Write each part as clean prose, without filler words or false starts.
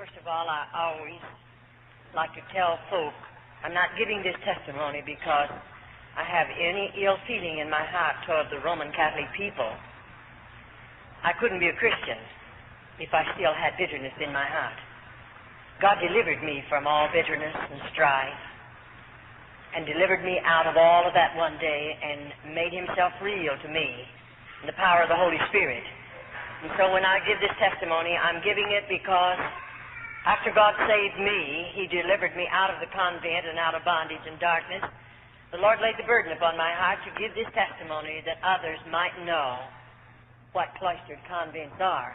First of all, I always like to tell folk I'm not giving this testimony because I have any ill feeling in my heart toward the Roman Catholic people. I couldn't be a Christian if I still had bitterness in my heart. God delivered me from all bitterness and strife and delivered me out of all of that one day and made himself real to me in the power of the Holy Spirit. And so when I give this testimony, I'm giving it because after God saved me, he delivered me out of the convent and out of bondage and darkness. The Lord laid the burden upon my heart to give this testimony that others might know what cloistered convents are.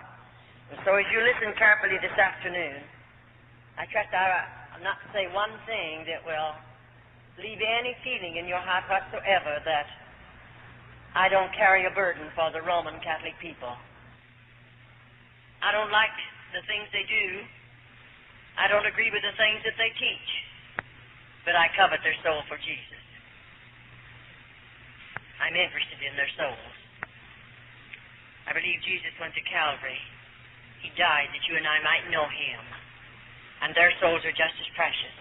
And so as you listen carefully this afternoon, I trust I'll not say one thing that will leave any feeling in your heart whatsoever that I don't carry a burden for the Roman Catholic people. I don't like the things they do. I don't agree with the things that they teach, but I covet their soul for Jesus. I'm interested in their souls. I believe Jesus went to Calvary. He died that you and I might know him, and their souls are just as precious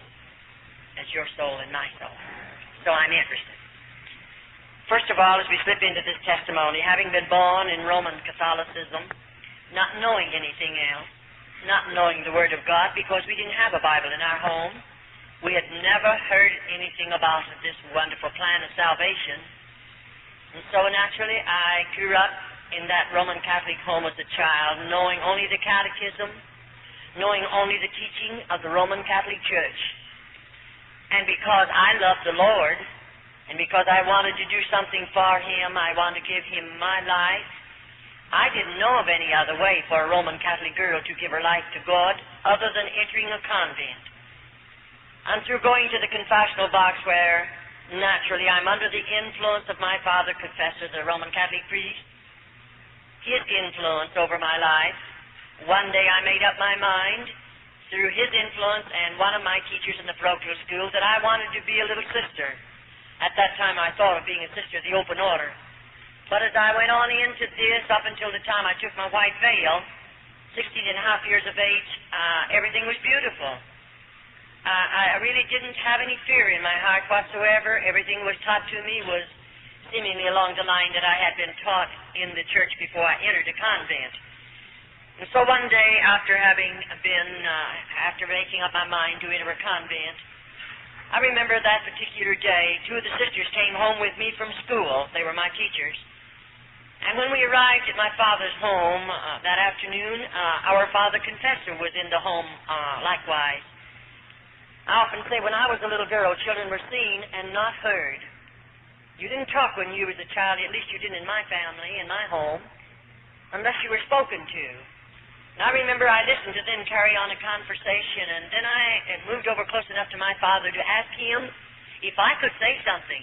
as your soul and my soul. So I'm interested. First of all, as we slip into this testimony, having been born in Roman Catholicism, not knowing anything else, not knowing the Word of God because we didn't have a Bible in our home. We had never heard anything about this wonderful plan of salvation. And so naturally I grew up in that Roman Catholic home as a child, knowing only the catechism, knowing only the teaching of the Roman Catholic Church. And because I loved the Lord, and because I wanted to do something for him, I wanted to give him my life, I didn't know of any other way for a Roman Catholic girl to give her life to God other than entering a convent. And through going to the confessional box where, naturally, I'm under the influence of my father, confessor, the Roman Catholic priest, his influence over my life, one day I made up my mind, through his influence and one of my teachers in the parochial school, that I wanted to be a little sister. At that time I thought of being a sister of the open order. But as I went on into this, up until the time I took my white veil, 16 and a half years of age, everything was beautiful. I really didn't have any fear in my heart whatsoever. Everything was taught to me was seemingly along the line that I had been taught in the church before I entered a convent. And so one day, after making up my mind to enter a convent, I remember that particular day, two of the sisters came home with me from school. They were my teachers. And when we arrived at my father's home that afternoon, our father confessor was in the home likewise. I often say when I was a little girl, children were seen and not heard. You didn't talk when you was a child, at least you didn't in my family, in my home, unless you were spoken to. And I remember I listened to them carry on a conversation, and then I moved over close enough to my father to ask him if I could say something.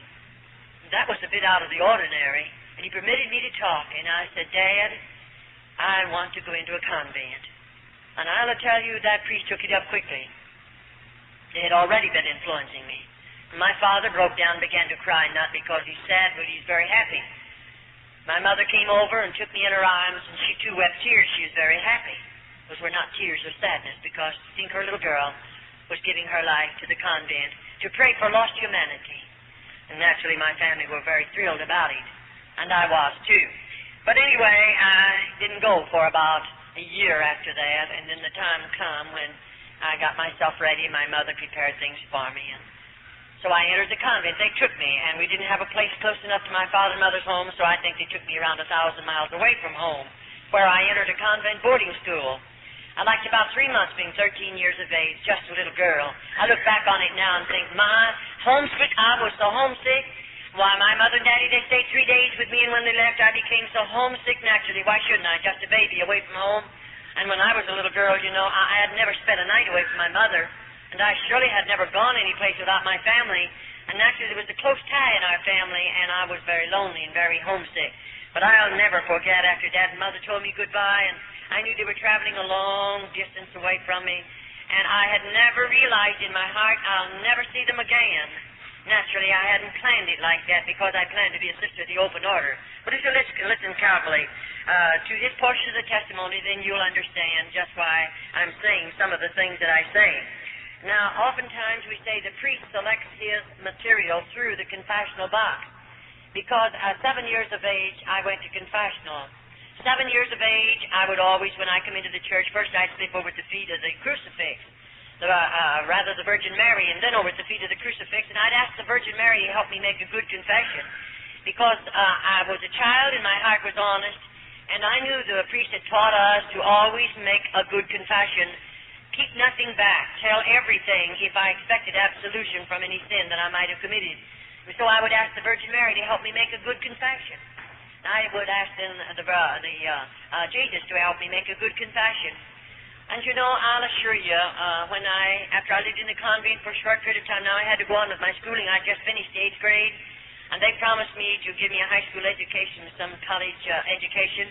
That was a bit out of the ordinary. And he permitted me to talk, and I said, Dad, I want to go into a convent. And I'll tell you, that priest took it up quickly. They had already been influencing me. And my father broke down and began to cry, not because he's sad, but he's very happy. My mother came over and took me in her arms, and she too wept tears. She was very happy. Those were not tears of sadness, because I think her little girl was giving her life to the convent to pray for lost humanity. And naturally my family were very thrilled about it. And I was too. But anyway, I didn't go for about a year after that, and then the time come when I got myself ready, my mother prepared things for me, and so I entered the convent. They took me, and we didn't have a place close enough to my father and mother's home, so I think they took me around 1,000 miles away from home, where I entered a convent boarding school. I liked about 3 months being 13 years of age, just a little girl. I look back on it now and think, my homesick, I was so homesick. Why, my mother and daddy, they stayed 3 days with me, and when they left, I became so homesick naturally. Why shouldn't I? Just a baby away from home. And when I was a little girl, you know, I had never spent a night away from my mother, and I surely had never gone any place without my family. And naturally, there was a close tie in our family, and I was very lonely and very homesick. But I'll never forget after Dad and Mother told me goodbye, and I knew they were traveling a long distance away from me, and I had never realized in my heart I'll never see them again. Naturally, I hadn't planned it like that because I planned to be a sister of the open order. But if you listen carefully to this portion of the testimony, then you'll understand just why I'm saying some of the things that I say. Now, oftentimes we say the priest selects his material through the confessional box. Because at 7 years of age, I went to confessional. 7 years of age, I would always, when I come into the church, first I'd slip over at the feet of the crucifix, rather the Virgin Mary, and then over at the feet of the crucifix, and I'd ask the Virgin Mary to help me make a good confession. Because I was a child and my heart was honest, and I knew the priest had taught us to always make a good confession. Keep nothing back. Tell everything if I expected absolution from any sin that I might have committed. And so I would ask the Virgin Mary to help me make a good confession. I would ask then Jesus to help me make a good confession. And you know, I'll assure you, after I lived in the convent for a short period of time, now I had to go on with my schooling. I just finished the 8th grade, and they promised me to give me a high school education, some college education.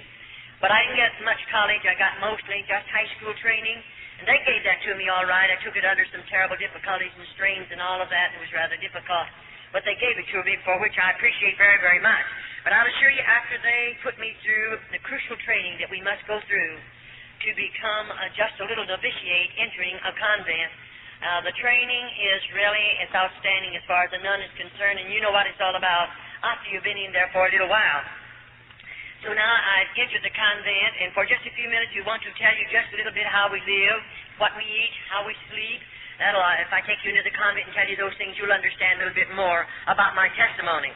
But I didn't get much college. I got mostly just high school training. And they gave that to me all right. I took it under some terrible difficulties and strains and all of that. It was rather difficult. But they gave it to me, for which I appreciate very, very much. But I'll assure you, after they put me through the crucial training that we must go through to become just a little novitiate entering a convent, the training is really outstanding as far as a nun is concerned, and you know what it's all about after you've been in there for a little while. So now I've entered the convent, and for just a few minutes we want to tell you just a little bit how we live, what we eat, how we sleep. If I take you into the convent and tell you those things, you'll understand a little bit more about my testimony.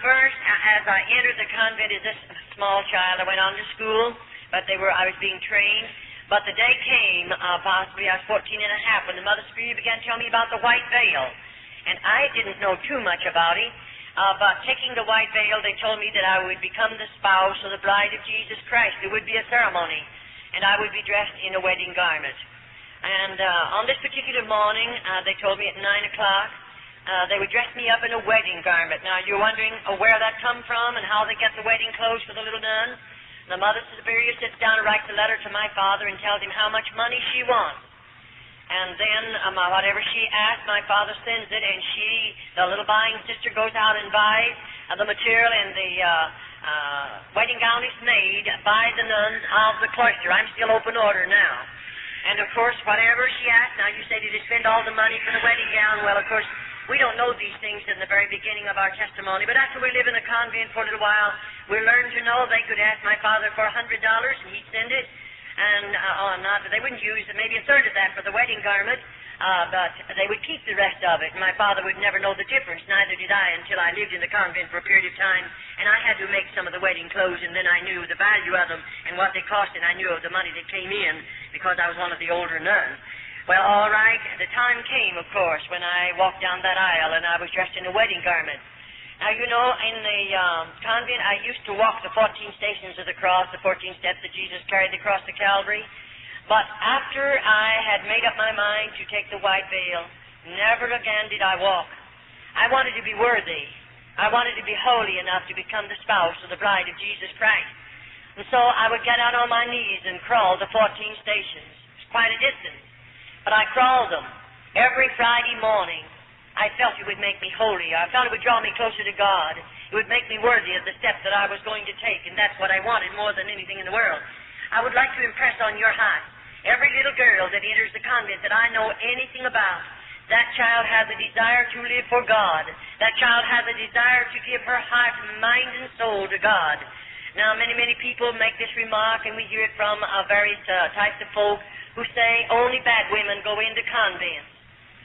First, as I entered the convent as a small child, I went on to school, but I was being trained. But the day came, possibly I was 14 and a half, when the Mother Superior began to tell me about the white veil. And I didn't know too much about it. But taking the white veil, they told me that I would become the spouse or the bride of Jesus Christ. There would be a ceremony, and I would be dressed in a wedding garment. And on this particular morning, they told me at 9 o'clock, they would dress me up in a wedding garment. Now, you're wondering where that come from and how they get the wedding clothes for the little nun? The Mother Superior sits down and writes a letter to my father and tells him how much money she wants. And then whatever she asks, my father sends it, and the little buying sister, goes out and buys the material, and the wedding gown is made by the nuns of the cloister. I'm still open order now. And, of course, whatever she asks, now you say, did you spend all the money for the wedding gown? Well, of course, we don't know these things in the very beginning of our testimony, but after we live in the convent for a little while, we learn to know they could ask my father for $100, and he'd send it. And they wouldn't use maybe a third of that for the wedding garment, but they would keep the rest of it. And my father would never know the difference, neither did I, until I lived in the convent for a period of time, and I had to make some of the wedding clothes, and then I knew the value of them and what they cost, and I knew of the money that came in because I was one of the older nuns. Well, all right, the time came, of course, when I walked down that aisle, and I was dressed in a wedding garment. Now, you know, in the convent, I used to walk the 14 stations of the cross, the 14 steps that Jesus carried across the Calvary. But after I had made up my mind to take the white veil, never again did I walk. I wanted to be worthy. I wanted to be holy enough to become the spouse or the bride of Jesus Christ. And so I would get out on my knees and crawl the 14 stations. It's quite a distance. But I crawled them every Friday morning. I felt it would make me holy. I felt it would draw me closer to God. It would make me worthy of the steps that I was going to take, and that's what I wanted more than anything in the world. I would like to impress on your heart, every little girl that enters the convent that I know anything about, that child has a desire to live for God. That child has a desire to give her heart, mind, and soul to God. Now, many, many people make this remark, and we hear it from various types of folk who say only bad women go into convents.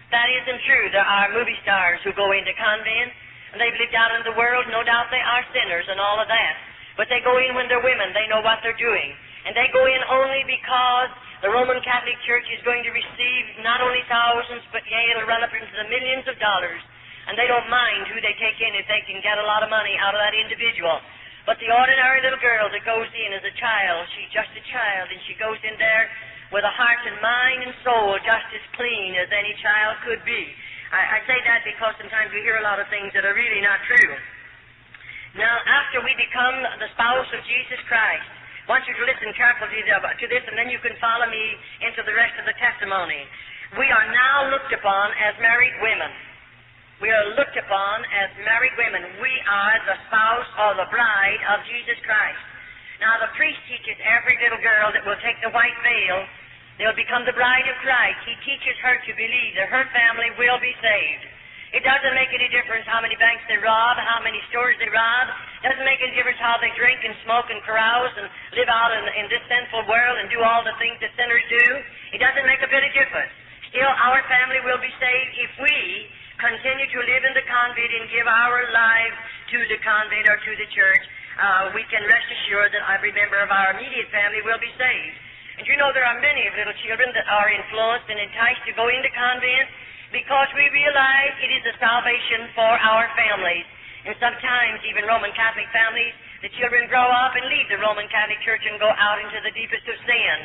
That isn't true. There are movie stars who go into convents, and they've lived out in the world. No doubt they are sinners and all of that. But they go in when they're women. They know what they're doing. And they go in only because the Roman Catholic Church is going to receive not only thousands, but it'll run up into the millions of dollars. And they don't mind who they take in if they can get a lot of money out of that individual. But the ordinary little girl that goes in as a child, she's just a child, and she goes in there with a heart and mind and soul just as clean as any child could be. I say that because sometimes we hear a lot of things that are really not true. Now, after we become the spouse of Jesus Christ, I want you to listen carefully to this, and then you can follow me into the rest of the testimony. We are now looked upon as married women. We are looked upon as married women. We are the spouse or the bride of Jesus Christ. Now, the priest teaches every little girl that will take the white veil, they'll become the bride of Christ. He teaches her to believe that her family will be saved. It doesn't make any difference how many banks they rob, how many stores they rob. It doesn't make any difference how they drink and smoke and carouse and live out in this sinful world and do all the things that sinners do. It doesn't make a bit of difference. Still, our family will be saved if we continue to live in the convent and give our lives to the convent or to the church. We can rest assured that every member of our immediate family will be saved. And you know there are many little children that are influenced and enticed to go into convent because we realize it is a salvation for our families. And sometimes even Roman Catholic families, the children grow up and leave the Roman Catholic Church and go out into the deepest of sin.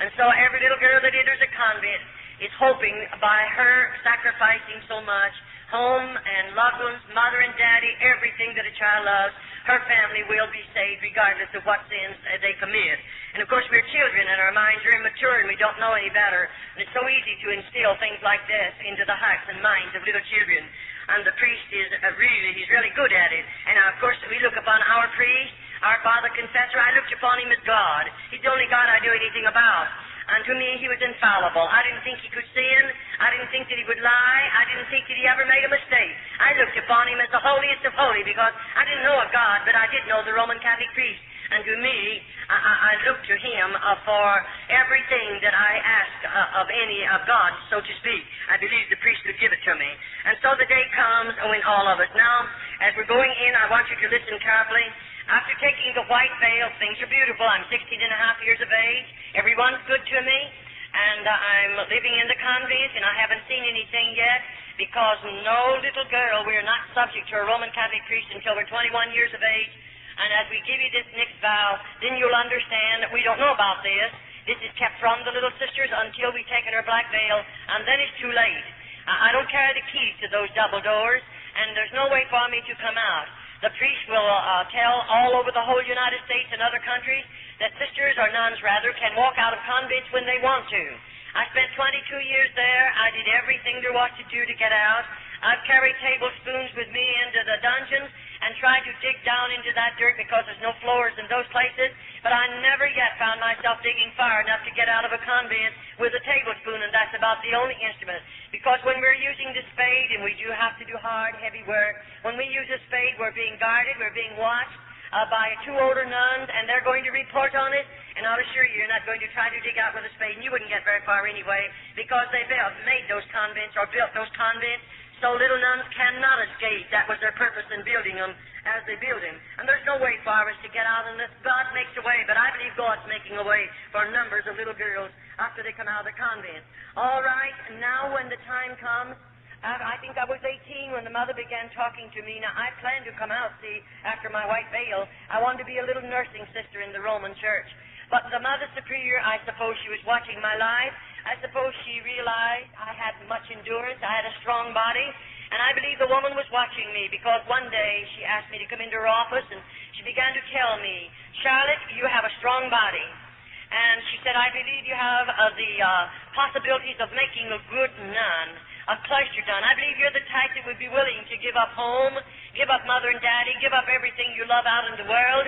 And so every little girl that enters a convent is hoping by her sacrificing so much, home and loved ones, mother and daddy, everything that a child loves, her family will be saved regardless of what sins they commit. And of course we're children and our minds are immature and we don't know any better. And it's so easy to instill things like this into the hearts and minds of little children. And the priest is he's really good at it. And of course we look upon our priest, our father confessor, I looked upon him as God. He's the only God I knew anything about. And to me, he was infallible. I didn't think he could sin. I didn't think that he would lie. I didn't think that he ever made a mistake. I looked upon him as the holiest of holy because I didn't know a God, but I did know the Roman Catholic priest. And to me, I looked to him for everything that I asked of any of God, so to speak. I believed the priest would give it to me. And so the day comes when all of us. Now, as we're going in, I want you to listen carefully. After taking the white veil, things are beautiful. I'm 16 and a half years of age. Everyone's good to me. And I'm living in the convent, and I haven't seen anything yet because no little girl, we're not subject to a Roman Catholic priest until we're 21 years of age. And as we give you this next vow, then you'll understand that we don't know about this. This is kept from the little sisters until we've taken her black veil, and then it's too late. I don't carry the keys to those double doors, and there's no way for me to come out. The priest will tell all over the whole United States and other countries that sisters, or nuns rather, can walk out of convents when they want to. I spent 22 years there. I did everything there was to do to get out. I've carried tablespoons with me into the dungeons and tried to dig down into that dirt because there's no floors in those places, but I never yet found myself digging far enough to get out of a convent with a tablespoon, and that's about the only instrument. Because when we're using the spade, and we do have to do hard, heavy work, when we use a spade, we're being guarded, we're being watched by two older nuns, and they're going to report on it, and I'll assure you, you're not going to try to dig out with a spade, and you wouldn't get very far anyway, because they made those convents, or built those convents, so little nuns cannot escape. That was their purpose in building them as they build them. And there's no way for us to get out unless God makes a way. But I believe God's making a way for numbers of little girls after they come out of the convent. All right, and now when the time comes, I think I was 18 when the mother began talking to me. Now, I planned to come out, see, after my white veil. I wanted to be a little nursing sister in the Roman Church. But the Mother Superior, I suppose she was watching my life. I suppose she realized I had much endurance. I had a strong body. And I believe the woman was watching me because one day she asked me to come into her office and she began to tell me, Charlotte, you have a strong body. And she said, I believe you have the possibilities of making a good nun, a cloister nun. I believe you're the type that would be willing to give up home, give up mother and daddy, give up everything you love out in the world,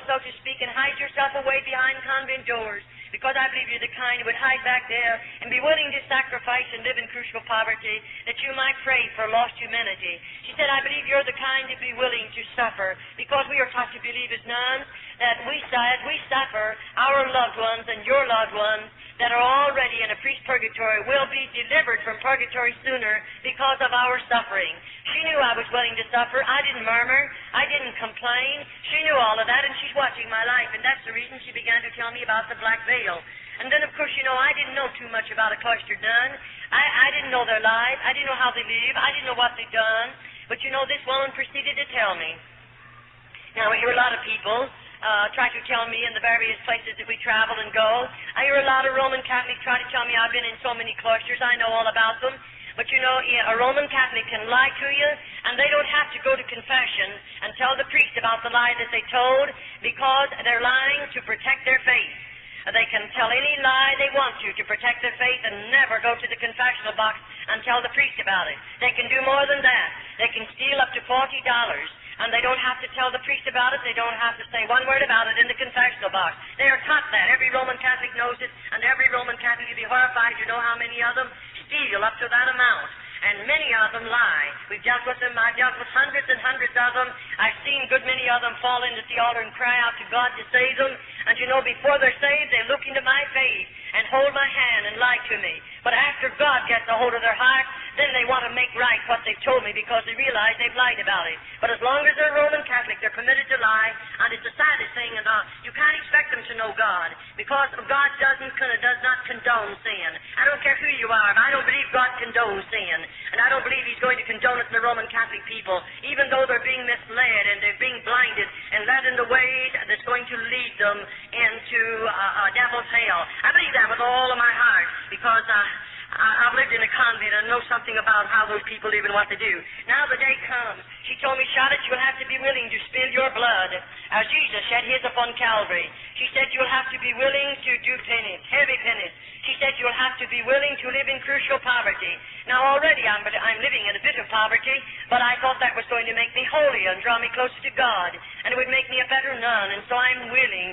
so to speak, and hide yourself away behind convent doors. Because I believe you're the kind who would hide back there and be willing to sacrifice and live in crucial poverty that you might pray for lost humanity. She said, I believe you're the kind to be willing to suffer because we are taught to believe as nuns that we suffer, our loved ones and your loved ones that are already in a priest purgatory will be delivered from purgatory sooner because of our suffering. She knew I was willing to suffer. I didn't murmur. I didn't complain. She knew all of that, and she's watching my life, and that's the reason she began to tell me about the black veil. And then, of course, I didn't know too much about a cloistered nun. I didn't know their lives. I didn't know how they live. I didn't know what they'd done. But, this woman proceeded to tell me. Now, I hear a lot of people try to tell me in the various places that we travel and go. I hear a lot of Roman Catholics try to tell me I've been in so many cloisters. I know all about them. But a Roman Catholic can lie to you, and they don't have to go to confession and tell the priest about the lie that they told because they're lying to protect their faith. They can tell any lie they want to protect their faith and never go to the confessional box and tell the priest about it. They can do more than that. They can steal up to $40, and they don't have to tell the priest about it. They don't have to say one word about it in the confessional box. They are taught that. Every Roman Catholic knows it, and every Roman Catholic would be horrified to know how many of them steal up to that amount. And many of them lie. We've dealt with them. I've dealt with hundreds and hundreds of them. I've seen good many of them fall into the altar and cry out to God to save them. And you know, before they're saved, they look into my face and hold my hand and lie to me. But after God gets a hold of their heart, then they want to make right what they've told me because they realize they've lied about it. But as long as they're Roman Catholic, they're permitted to lie, and it's the saddest thing. And you can't expect them to know God because God does not condone sin. I don't care who you are, but I don't believe God condones sin. And I don't believe He's going to condone it in the Roman Catholic people, even though they're being misled and they're being blinded and led in the way that's going to lead them into devil's hell. I believe that with all of my heart because I've lived in a convent and know something about how those people live and what they do. Now the day comes. She told me, Charlotte, you'll have to be willing to spill your blood as Jesus shed His upon Calvary. She said you'll have to be willing to do penance, heavy penance. She said you'll have to be willing to live in crucial poverty. Now already I'm living in a bit of poverty, but I thought that was going to make me holy and draw me closer to God, and it would make me a better nun, and so I'm willing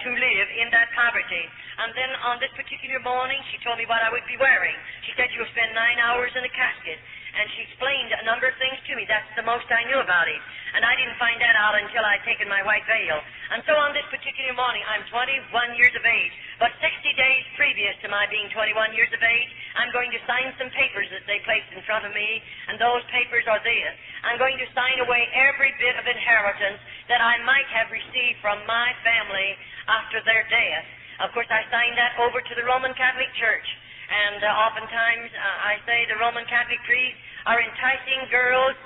to live in that poverty. And then on this particular morning, she told me what I would be wearing. She said you'll spend 9 hours in a casket. And she explained a number of things to me. That's the most I knew about it. And I didn't find that out until I'd taken my white veil. And so on this particular morning, I'm 21 years of age. But 60 days previous to my being 21 years of age, I'm going to sign some papers that they placed in front of me. And those papers are this. I'm going to sign away every bit of inheritance that I might have received from my family after their death. Of course, I signed that over to the Roman Catholic Church. And oftentimes, I say the Roman Catholic priests are enticing girls,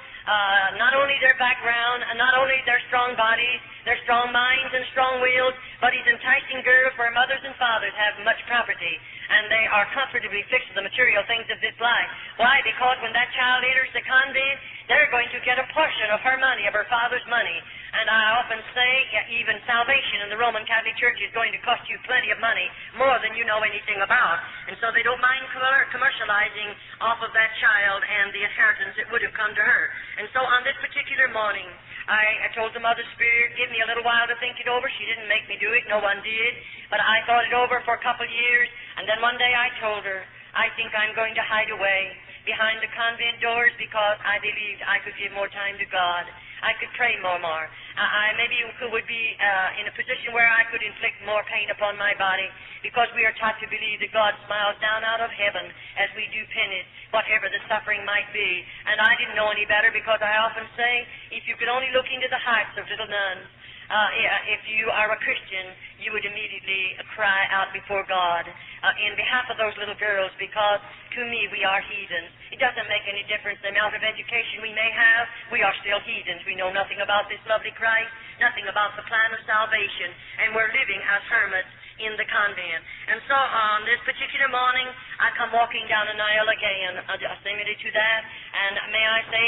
not only their background, and not only their strong bodies, their strong minds and strong wills, but he's enticing girls where mothers and fathers have much property, and they are comfortably fixed to the material things of this life. Why? Because when that child enters the convent, they're going to get a portion of her money, of her father's money. And I often say, even salvation in the Roman Catholic Church is going to cost you plenty of money, more than you know anything about. And so they don't mind commercializing off of that child and the inheritance that would have come to her. And so on this particular morning, I told the Mother Spirit, give me a little while to think it over. She didn't make me do it. No one did. But I thought it over for a couple of years. And then one day I told her, I think I'm going to hide away behind the convent doors because I believed I could give more time to God. I could pray more. I maybe would be in a position where I could inflict more pain upon my body because we are taught to believe that God smiles down out of heaven as we do penance, whatever the suffering might be. And I didn't know any better because I often say, if you could only look into the hearts of little nuns, if you are a Christian, you would immediately cry out before God in behalf of those little girls because to me we are heathens. It doesn't make any difference the amount of education we may have. We are still heathens. We know nothing about this lovely Christ, nothing about the plan of salvation, and we're living as hermits in the convent. And so on this particular morning, I come walking down an aisle again, similar to that, and may I say,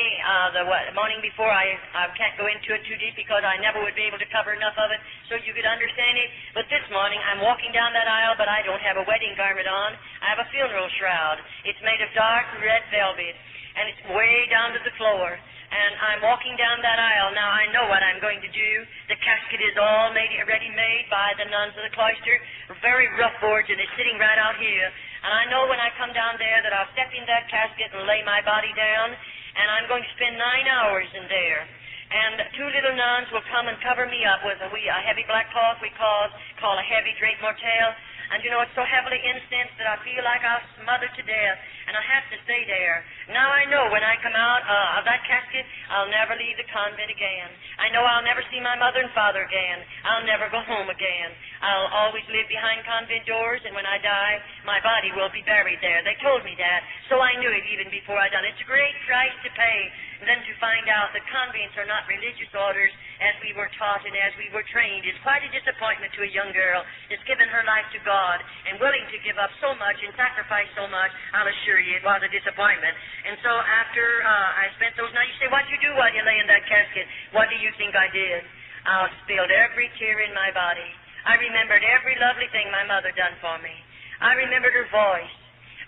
the morning before, I can't go into it too deep because I never would be able to cover enough of it so you could understand it, but this morning I'm walking down that aisle, but I don't have a wedding garment on. I have a funeral shroud. It's made of dark red velvet, and it's way down to the floor. And I'm walking down that aisle. Now, I know what I'm going to do. The casket is all ready made by the nuns of the cloister, very rough boards, and it's sitting right out here. And I know when I come down there that I'll step in that casket and lay my body down, and I'm going to spend 9 hours in there. And 2 little nuns will come and cover me up with a heavy black cloth we call a heavy drape mortelle. And you know, it's so heavily incensed that I feel like I'll smother to death, and I have to stay there. Now I know when I come out of that casket, I'll never leave the convent again. I know I'll never see my mother and father again. I'll never go home again. I'll always live behind convent doors, and when I die, my body will be buried there. They told me that, so I knew it even before I done it. It's a great price to pay, and then to find out that convents are not religious orders as we were taught and as we were trained. It's quite a disappointment to a young girl that's given her life to God and willing to give up so much and sacrifice so much. I'll assure you it was a disappointment. And so after I spent those nights, you say, what'd you do while you lay in that casket? What do you think I did? I spilled every tear in my body. I remembered every lovely thing my mother done for me. I remembered her voice.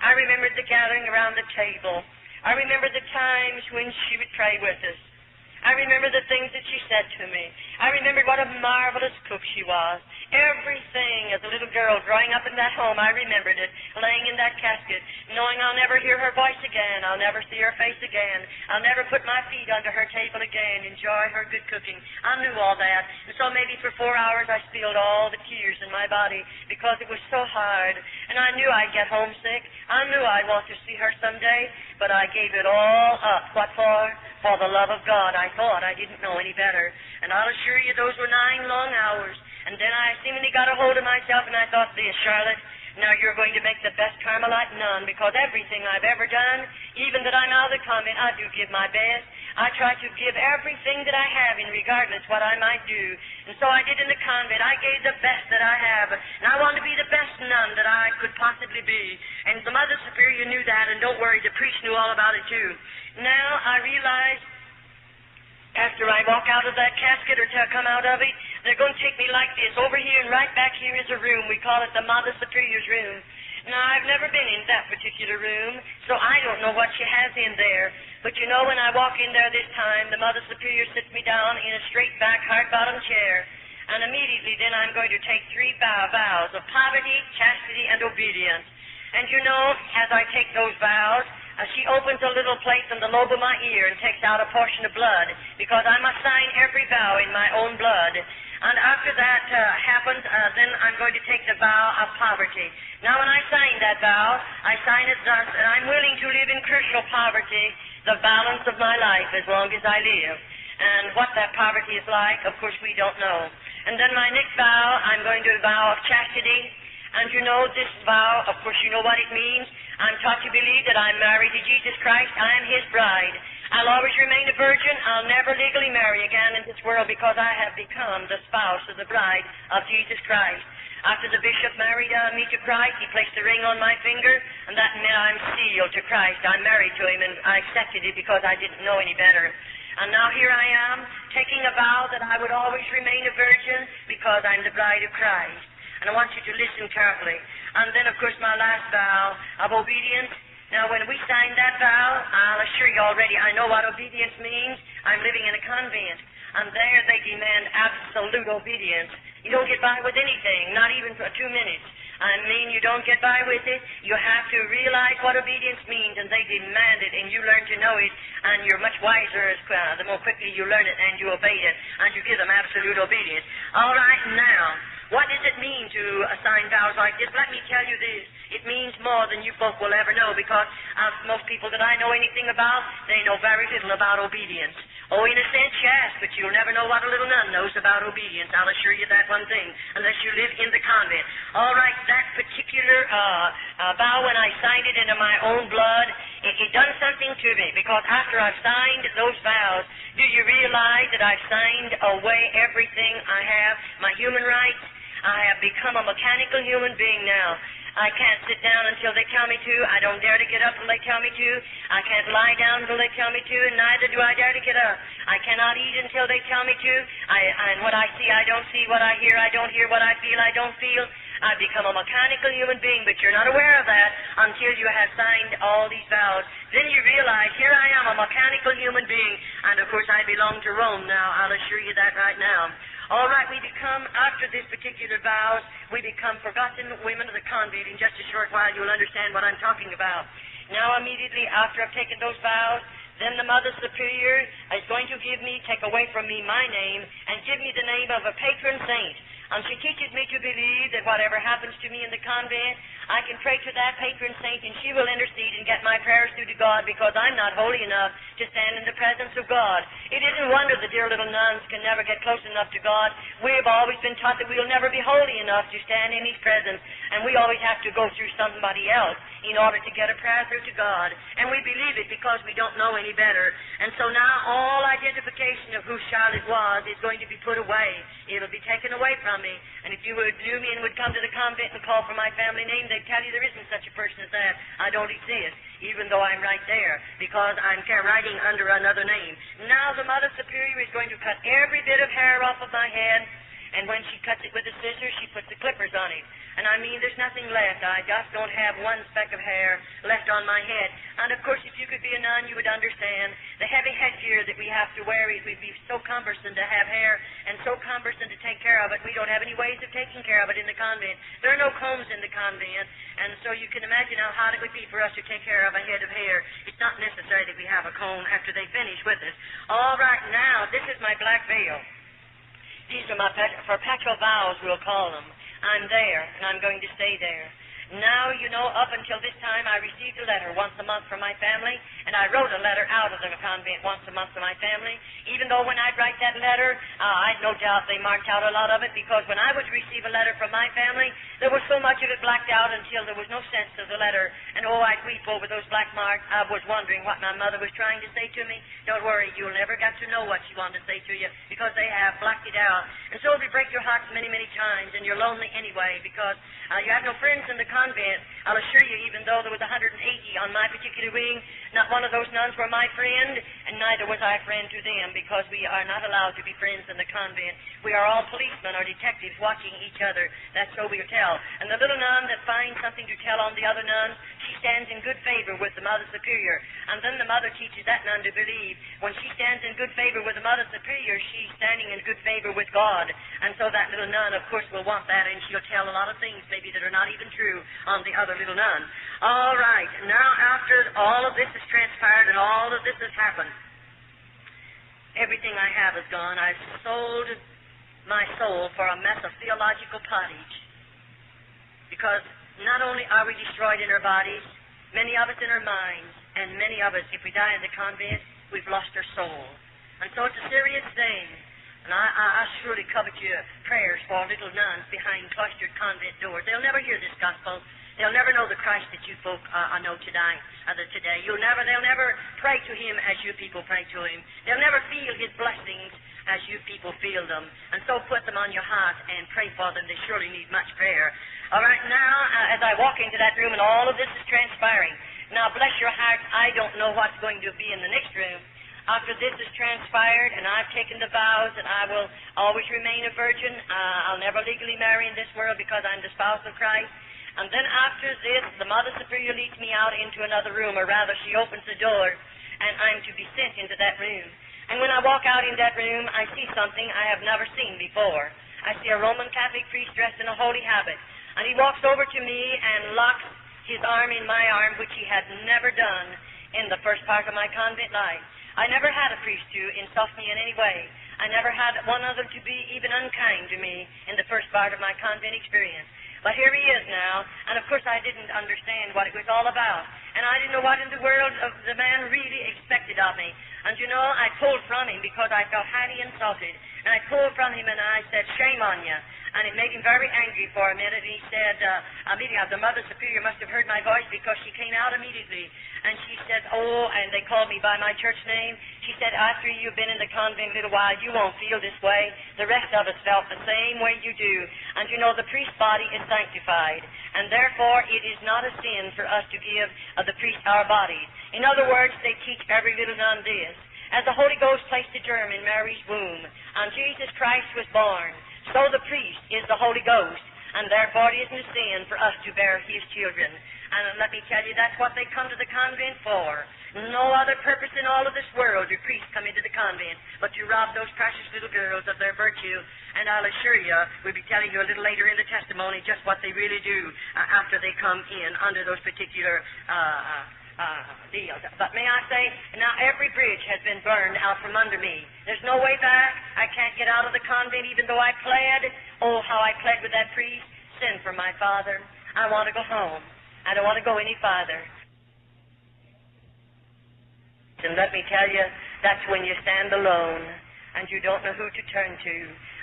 I remembered the gathering around the table. I remembered the times when she would pray with us. I remember the things that she said to me. I remembered what a marvelous cook she was. Everything as a little girl growing up in that home, I remembered it, laying in that casket, knowing I'll never hear her voice again. I'll never see her face again. I'll never put my feet under her table again, enjoy her good cooking. I knew all that. And so maybe for 4 hours I spilled all the tears in my body because it was so hard. And I knew I'd get homesick. I knew I'd want to see her someday, but I gave it all up. What for? For the love of God. I thought I didn't know any better. And I'll assure you those were 9 long hours. And then I seemingly got a hold of myself, and I thought, this, Charlotte, now you're going to make the best Carmelite nun, because everything I've ever done, even that I'm out of the convent, I do give my best. I try to give everything that I have in regardless what I might do. And so I did in the convent. I gave the best that I have. And I wanted to be the best nun that I could possibly be. And the Mother Superior knew that, and don't worry, the priest knew all about it too. Now I realize after I walk out of that casket or come out of it, they're going to take me like this. Over here and right back here is a room. We call it the Mother Superior's room. Now, I've never been in that particular room, so I don't know what she has in there. But you know, when I walk in there this time, the Mother Superior sits me down in a straight-back, hard-bottom chair. And immediately then I'm going to take 3 vows of poverty, chastity, and obedience. And you know, as I take those vows, she opens a little place in the lobe of my ear and takes out a portion of blood, because I must sign every vow in my own blood. And after that happens, then I'm going to take the vow of poverty. Now, when I sign that vow, I sign it thus, that I'm willing to live in crucial poverty the balance of my life as long as I live. And what that poverty is like, of course, we don't know. And then my next vow, I'm going to vow of chastity. And you know, this vow, of course, you know what it means. I'm taught to believe that I'm married to Jesus Christ. I am His bride. I'll always remain a virgin. I'll never legally marry again in this world, because I have become the spouse of the bride of Jesus Christ. After the bishop married me to Christ, he placed a ring on my finger, and that meant I'm sealed to Christ. I'm married to Him, and I accepted it because I didn't know any better. And now here I am, taking a vow that I would always remain a virgin because I'm the bride of Christ. And I want you to listen carefully. And then, of course, my last vow of obedience. Now, when we sign that vow, I'll assure you already, I know what obedience means. I'm living in a convent, and there they demand absolute obedience. You don't get by with anything, not even for 2 minutes. I mean, you don't get by with it. You have to realize what obedience means, and they demand it, and you learn to know it, and you're much wiser the more quickly you learn it and you obey it, and you give them absolute obedience. All right, now, what does it mean to assign vows like this? Let me tell you this. It means more than you folk will ever know, because most people that I know anything about, they know very little about obedience. Oh, in a sense, yes, but you'll never know what a little nun knows about obedience. I'll assure you that one thing, unless you live in the convent. All right, that particular vow, when I signed it into my own blood, it done something to me, because after I've signed those vows, do you realize that I've signed away everything I have, my human rights? I have become a mechanical human being now. I can't sit down until they tell me to. I don't dare to get up until they tell me to. I can't lie down until they tell me to, and neither do I dare to get up. I cannot eat until they tell me to. And what I see, I don't see. What I hear, I don't hear. What I feel, I don't feel. I've become a mechanical human being, but you're not aware of that until you have signed all these vows. Then you realize, here I am, a mechanical human being, and of course I belong to Rome now. I'll assure you that right now. All right, we become, after this particular vows, we become forgotten women of the convent. In just a short while, you'll understand what I'm talking about. Now, immediately after I've taken those vows, then the Mother Superior is going to take away from me my name, and give me the name of a patron saint. And she teaches me to believe that whatever happens to me in the convent, I can pray to that patron saint, and she will intercede and get my prayers through to God, because I'm not holy enough to stand in the presence of God. It isn't wonder the dear little nuns can never get close enough to God. We've always been taught that we'll never be holy enough to stand in His presence, and we always have to go through somebody else in order to get a prayer through to God. And we believe it because we don't know any better. And so now all identification of who Charlotte was is going to be put away. It'll be taken away from me. And if you knew me and would come to the convent and call for my family name, they'd tell you there isn't such a person as that. I don't exist, even though I'm right there, because I'm writing under another name. Now the Mother Superior is going to cut every bit of hair off of my head, And when she cuts it with a scissors, she puts the clippers on it. And I mean, there's nothing left. I just don't have one speck of hair left on my head. And of course, if you could be a nun, you would understand the heavy headgear that we have to wear. It would be so cumbersome to have hair and so cumbersome to take care of it. We don't have any ways of taking care of it in the convent. There are no combs in the convent. And so you can imagine how hard it would be for us to take care of a head of hair. It's not necessary that we have a comb after they finish with us. All right, now, this is my black veil. These are my perpetual vows, we'll call them. I'm there, and I'm going to stay there. Now, you know, up until this time, I received a letter once a month from my family, and I wrote a letter out of the convent once a month to my family, even though when I'd write that letter, I no doubt they marked out a lot of it, because when I would receive a letter from my family, there was so much of it blacked out until there was no sense to the letter, and oh, I'd weep over those black marks. I was wondering what my mother was trying to say to me. Don't worry, you'll never get to know what she wanted to say to you, because they have blacked it out. And so it'll break your hearts many, many times, and you're lonely anyway, because you have no friends in the convent. I'll assure you, even though there was 180 on my particular wing, not one of those nuns were my friend, and neither was I a friend to them, because we are not allowed to be friends in the convent. We are all policemen or detectives watching each other. That's so we'll tell. And the little nun that finds something to tell on the other nuns, she stands in good favor with the Mother Superior. And then the mother teaches that nun to believe. When she stands in good favor with the Mother Superior, she's standing in good favor with God. And so that little nun, of course, will want that, and she'll tell a lot of things maybe that are not even true on the other little nun. All right, now after all of this has transpired and all of this has happened, everything I have is gone. I've sold my soul for a mess of theological pottage. Because not only are we destroyed in our bodies, many of us in our minds, and many of us, if we die in the convent, we've lost our soul. And so it's a serious thing. And I surely covet your prayers for little nuns behind cloistered convent doors. They'll never hear this gospel. They'll never know the Christ that you folk know today. They'll never pray to Him as you people pray to Him. They'll never feel His blessings as you people feel them. And so put them on your heart and pray for them. They surely need much prayer. All right, now, as I walk into that room and all of this is transpiring, now bless your heart, I don't know what's going to be in the next room. After this has transpired and I've taken the vows that I will always remain a virgin, I'll never legally marry in this world because I'm the spouse of Christ. And then after this, the Mother Superior leads me out into another room, or rather she opens the door, and I'm to be sent into that room. And when I walk out in that room, I see something I have never seen before. I see a Roman Catholic priest dressed in a holy habit, and he walks over to me and locks his arm in my arm, which he had never done in the first part of my convent life. I never had a priest to insult me in any way. I never had one of them to be even unkind to me in the first part of my convent experience. But here he is now, and of course I didn't understand what it was all about. And I didn't know what in the world the man really expected of me. And you know, I pulled from him because I felt highly insulted. And I pulled from him and I said, "Shame on you." And it made him very angry for a minute. And he said, immediately, the Mother Superior must have heard my voice because she came out immediately. And she said, "Oh," and they called me by my church name. She said, "After you've been in the convent a little while, you won't feel this way. The rest of us felt the same way you do. And you know, the priest's body is sanctified. And therefore, it is not a sin for us to give the priest our bodies." In other words, they teach every little nun this. As the Holy Ghost placed a germ in Mary's womb, and Jesus Christ was born, so the priest is the Holy Ghost, and therefore it isn't a sin for us to bear His children. And let me tell you, that's what they come to the convent for. No other purpose in all of this world do priests come into the convent but to rob those precious little girls of their virtue. And I'll assure you, we'll be telling you a little later in the testimony just what they really do after they come in under those particular deals. But may I say, now every bridge has been burned out from under me. There's no way back. I can't get out of the convent even though I pled. Oh, how I pled with that priest. Send for my father. I want to go home. I don't want to go any farther. And let me tell you, that's when you stand alone and you don't know who to turn to,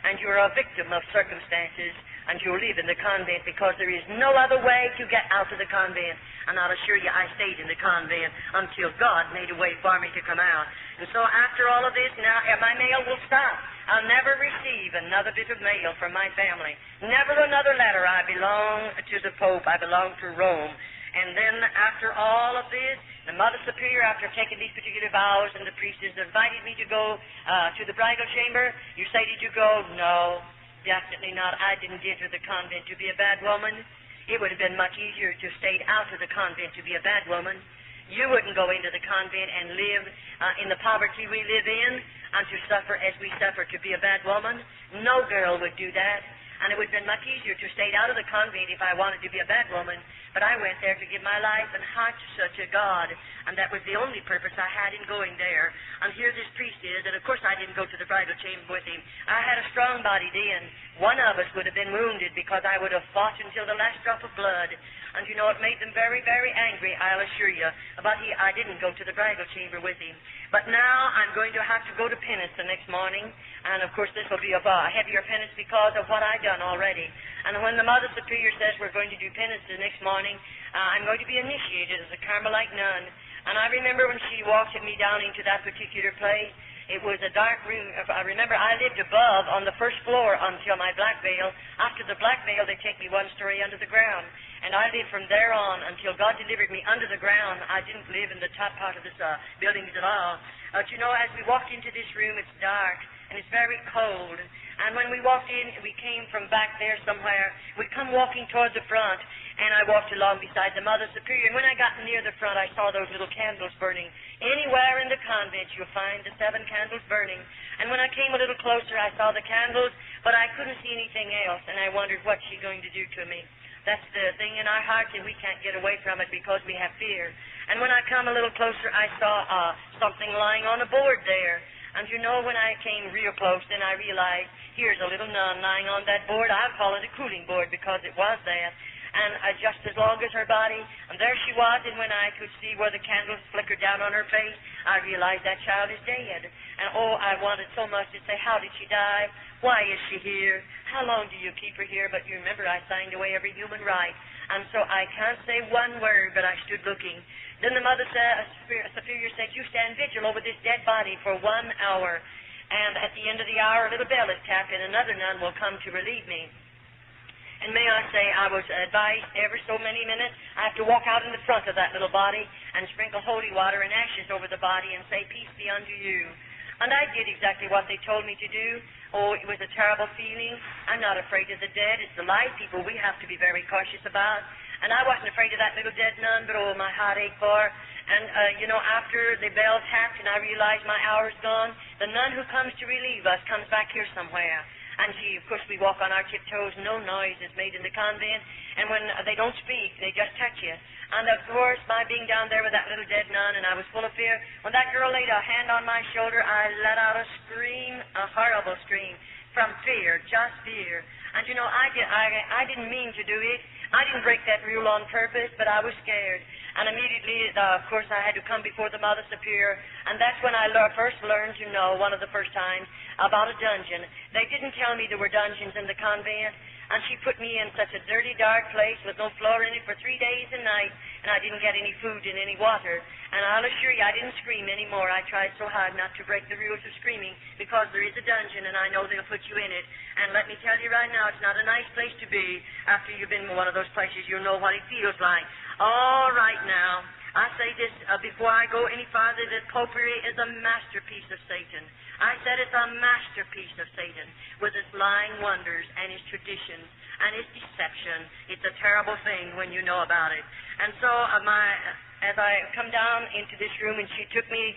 and you're a victim of circumstances, and you live in the convent because there is no other way to get out of the convent. And I'll assure you, I stayed in the convent until God made a way for me to come out. And so after all of this, now my mail will stop. I'll never receive another bit of mail from my family. Never another letter. I belong to the Pope. I belong to Rome. And then after all of this, the Mother Superior, after taking these particular vows, and the priest has invited me to go to the bridal chamber. You say, "Did you go?" "No." Definitely not. I didn't enter the convent to be a bad woman. It would have been much easier to stay out of the convent to be a bad woman. You wouldn't go into the convent and live in the poverty we live in and to suffer as we suffer to be a bad woman. No girl would do that. And it would have been much easier to stay out of the convent if I wanted to be a bad woman. But I went there to give my life and heart to such a God, and that was the only purpose I had in going there. And here this priest is, and of course I didn't go to the bridal chamber with him. I had a strong body then. One of us would have been wounded because I would have fought until the last drop of blood. And you know, it made them very, very angry, I'll assure you. But I didn't go to the bridal chamber with him. But now I'm going to have to go to penance the next morning. And of course this will be a heavier penance because of what I've done already. And when the Mother Superior says we're going to do penance the next morning, I'm going to be initiated as a Carmelite nun. And I remember when she walked me down into that particular place, it was a dark room. I remember I lived above on the first floor until my black veil. After the black veil, they take me one story under the ground. And I lived from there on until God delivered me under the ground. I didn't live in the top part of this buildings at all. But you know, as we walked into this room, it's dark and it's very cold. And when we walked in, we came from back there somewhere. We come walking toward the front, and I walked along beside the Mother Superior. And when I got near the front, I saw those little candles burning. Anywhere in the convent, you'll find the 7 candles burning. And when I came a little closer, I saw the candles, but I couldn't see anything else. And I wondered, what's she going to do to me? That's the thing in our hearts, and we can't get away from it because we have fear. And when I come a little closer, I saw something lying on a board there. And you know, when I came real close, then I realized, here's a little nun lying on that board. I'll call it a cooling board because it was that. And just as long as her body, and there she was, and when I could see where the candles flickered down on her face, I realized that child is dead. And oh, I wanted so much to say, how did she die? Why is she here? How long do you keep her here? But you remember, I signed away every human right. And so I can't say one word, but I stood looking. Then the Mother Superior said, you stand vigil over this dead body for 1 hour. And at the end of the hour, a little bell is tapped, and another nun will come to relieve me. And may I say, I was advised every so many minutes, I have to walk out in the front of that little body and sprinkle holy water and ashes over the body and say, peace be unto you. And I did exactly what they told me to do. Oh, it was a terrible feeling. I'm not afraid of the dead. It's the live people we have to be very cautious about. And I wasn't afraid of that little dead nun, but oh, my heart ached for her. And, you know, after the bell tapped and I realized my hour's gone, the nun who comes to relieve us comes back here somewhere. And of course, we walk on our tiptoes. No noise is made in the convent. And when they don't speak, they just touch you. And, of course, my being down there with that little dead nun, and I was full of fear, when that girl laid a hand on my shoulder, I let out a scream, a horrible scream, from fear, just fear. And, you know, I didn't mean to do it. I didn't break that rule on purpose, but I was scared. And immediately, of course, I had to come before the Mother Superior, and that's when I first learned to know, one of the first times, about a dungeon. They didn't tell me there were dungeons in the convent, and she put me in such a dirty, dark place with no floor in it for 3 days and nights, and I didn't get any food and any water. And I'll assure you, I didn't scream anymore. I tried so hard not to break the rules of screaming, because there is a dungeon, and I know they'll put you in it. And let me tell you right now, it's not a nice place to be. After you've been in one of those places, you'll know what it feels like. All right now, I say this before I go any farther, that popery is a masterpiece of Satan. I said it's a masterpiece of Satan, with its lying wonders and its traditions and its deception. It's a terrible thing when you know about it. And so as I come down into this room, and she took me,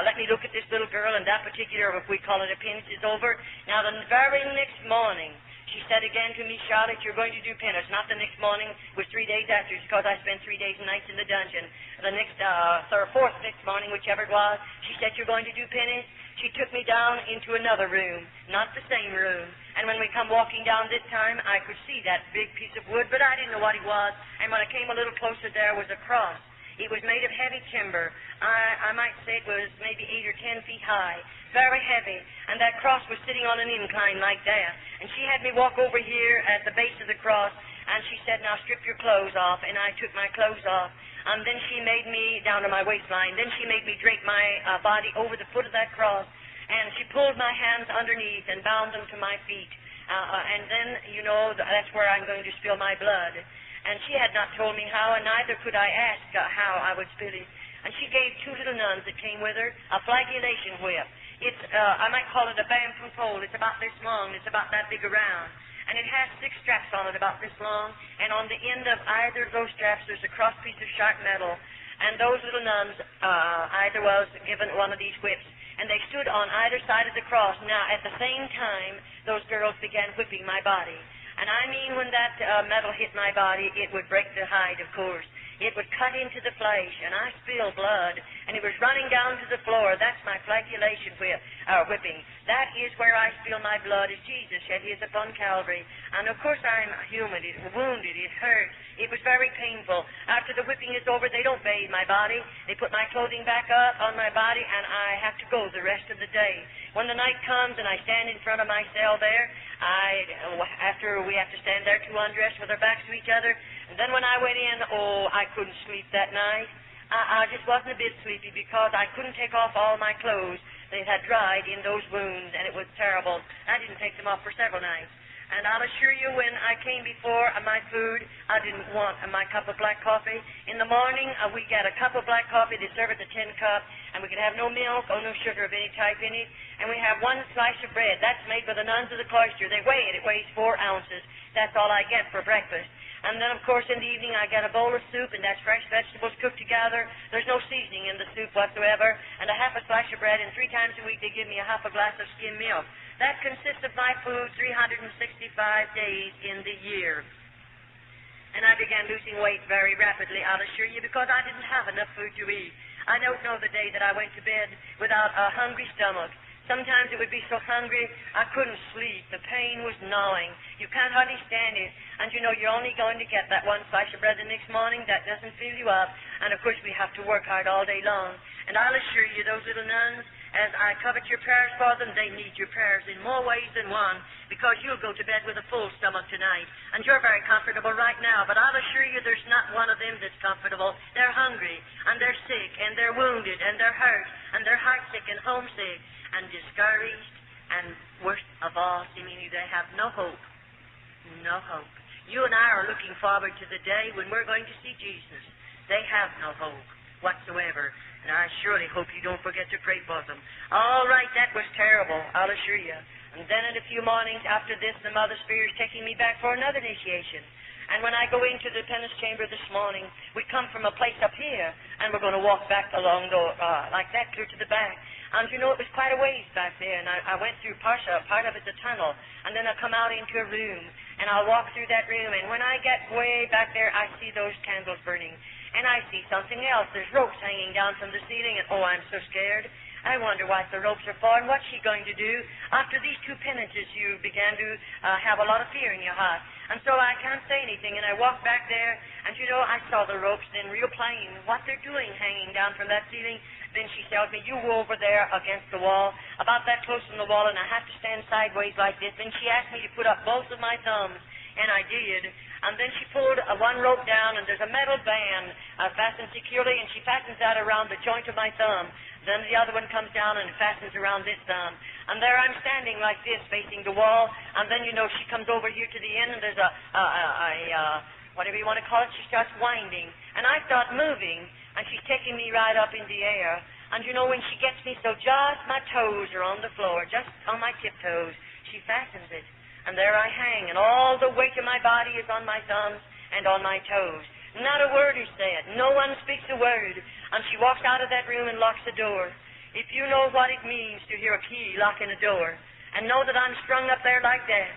let me look at this little girl, and that particular, if we call it a penance, is over. Now, the very next morning, she said again to me, Charlotte, you're going to do penance. Not the next morning, it was 3 days after, because I spent 3 days and nights in the dungeon. The next, next morning, whichever it was, she said, you're going to do penance. She took me down into another room, not the same room. And when we come walking down this time, I could see that big piece of wood, but I didn't know what it was. And when I came a little closer, there was a cross. It was made of heavy timber. I might say it was maybe 8 or 10 feet high, very heavy. And that cross was sitting on an incline like that. And she had me walk over here at the base of the cross, and she said, now strip your clothes off. And I took my clothes off. And then she made me, down to my waistline, then she made me drape my body over the foot of that cross. And she pulled my hands underneath and bound them to my feet. And then, you know, that's where I'm going to spill my blood. And she had not told me how, and neither could I ask how I would spill it. And she gave 2 little nuns that came with her a flagellation whip. It's, I might call it a bamboo pole. It's about this long. It's about that big around. And it has 6 straps on it about this long. And on the end of either of those straps, there's a cross piece of sharp metal. And those little nuns, either was given one of these whips. And they stood on either side of the cross. Now, at the same time, those girls began whipping my body. And I mean, when that metal hit my body, it would break the hide, of course. It would cut into the flesh, and I spilled blood, and it was running down to the floor. That's my flagellation whipping. That is where I spill my blood, as Jesus shed his upon Calvary. And of course I'm human. It wounded. It hurt. It was very painful. After the whipping is over, they don't bathe my body. They put my clothing back up on my body, and I have to go the rest of the day. When the night comes and I stand in front of my cell there, after we have to stand there to undress with our backs to each other, and then when I went in, I couldn't sleep that night. I just wasn't a bit sleepy because I couldn't take off all my clothes. They had dried in those wounds, and it was terrible. I didn't take them off for several nights. And I'll assure you, when I came before my food, I didn't want my cup of black coffee. In the morning, we get a cup of black coffee. They serve it a tin cup, and we can have no milk or no sugar of any type in it. And we have 1 slice of bread. That's made by the nuns of the cloister. They weigh it. It weighs 4 ounces. That's all I get for breakfast. And then, of course, in the evening, I get a bowl of soup, and that's fresh vegetables cooked together. There's no seasoning in the soup whatsoever. And a half a slice of bread, and 3 times a week they give me a half a glass of skim milk. That consists of my food 365 days in the year. And I began losing weight very rapidly, I'll assure you, because I didn't have enough food to eat. I don't know the day that I went to bed without a hungry stomach. Sometimes it would be so hungry I couldn't sleep. The pain was gnawing. You can't hardly stand it. And you know, you're only going to get that 1 slice of bread the next morning. That doesn't fill you up. And of course we have to work hard all day long. And I'll assure you, those little nuns, as I covet your prayers for them, they need your prayers in more ways than one, because you'll go to bed with a full stomach tonight. And you're very comfortable right now, but I'll assure you there's not one of them that's comfortable. They're hungry, and they're sick, and they're wounded, and they're hurt, and they're heartsick and homesick, and discouraged, and worst of all, seemingly they have no hope. No hope. You and I are looking forward to the day when we're going to see Jesus. They have no hope whatsoever, and I surely hope you don't forget to pray for them. All right, that was terrible, I'll assure you. And then in a few mornings after this, the Mother Spirit is taking me back for another initiation. And when I go into the penance chamber this morning, we come from a place up here, and we're going to walk back along like that, clear to the back. And you know, it was quite a ways back there, and I went through part of it's a tunnel, and then I come out into a room, and I'll walk through that room, and when I get way back there, I see those candles burning, and I see something else. There's ropes hanging down from the ceiling, and I'm so scared. I wonder what the ropes are for, and what's she going to do? After these 2 penances, you began to have a lot of fear in your heart. And so I can't say anything, and I walk back there, and you know, I saw the ropes then real plain, what they're doing hanging down from that ceiling. Then she tells me, you go over there against the wall, about that close to the wall, and I have to stand sideways like this. And she asked me to put up both of my thumbs, and I did. And then she pulled 1 rope down, and there's a metal band fastened securely, and she fastens that around the joint of my thumb. Then the other one comes down and fastens around this thumb. And there I'm standing like this, facing the wall, and then, you know, she comes over here to the end, and there's whatever you want to call it, she starts winding. And I start moving, and she's taking me right up in the air. And, you know, when she gets me so just my toes are on the floor, just on my tiptoes, she fastens it. And there I hang, and all the weight of my body is on my thumbs and on my toes. Not a word is said. No one speaks a word. And she walks out of that room and locks the door. If you know what it means to hear a key locking a door, and know that I'm strung up there like that,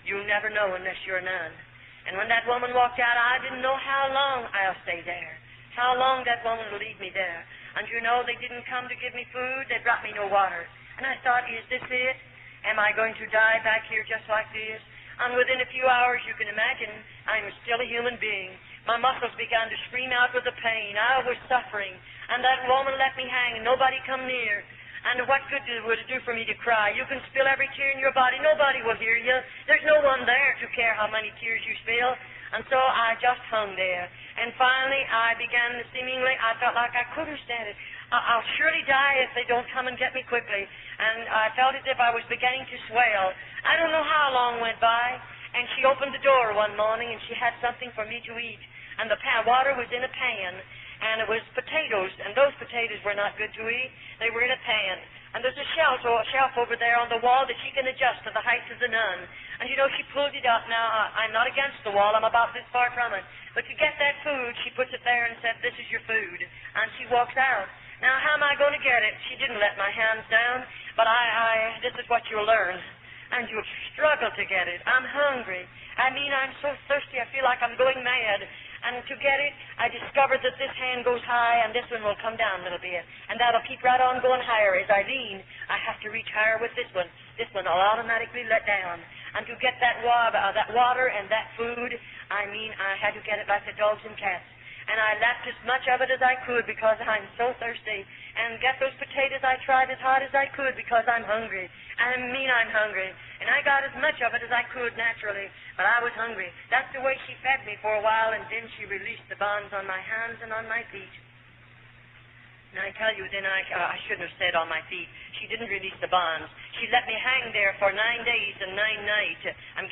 you'll never know unless you're a nun. And when that woman walked out, I didn't know how long I'll stay there, how long that woman will leave me there. And you know, they didn't come to give me food. They brought me no water. And I thought, is this it? Am I going to die back here just like this? And within a few hours, you can imagine, I'm still a human being. My muscles began to scream out with the pain. I was suffering. And that woman let me hang, and nobody come near. And what good would it do for me to cry? You can spill every tear in your body. Nobody will hear you. There's no one there to care how many tears you spill. And so I just hung there. And finally, I began seemingly, I felt like I couldn't stand it. I'll surely die if they don't come and get me quickly. And I felt as if I was beginning to swell. I don't know how long went by. And she opened the door one morning, and she had something for me to eat. And the water was in a pan. and it was potatoes, and those potatoes were not good to eat. They were in a pan. And there's a shelf over there on the wall that she can adjust to the height of the nun. And you know, she pulled it up. Now, I'm not against the wall. I'm about this far from it. But to get that food, she puts it there and said, "This is your food." And she walks out. Now, how am I going to get it? She didn't let my hands down. But this is what you'll learn. And you'll struggle to get it. I'm hungry. I mean, I'm so thirsty. I feel like I'm going mad. And to get it, I discovered that this hand goes high and this one will come down a little bit. And that'll keep right on going higher. As I lean, I have to reach higher with this one. This one will automatically let down. And to get that water and that food, I mean, I had to get it like the dogs and cats. And I lapped as much of it as I could because I'm so thirsty. And get those potatoes, I tried as hard as I could because I'm hungry. I mean, I'm hungry. And I got as much of it as I could naturally, but I was hungry. That's the way she fed me for a while, and then she released the bonds on my hands and on my feet. And I tell you, then I shouldn't have said on my feet. She didn't release the bonds. She let me hang there for 9 days and 9 nights. I'm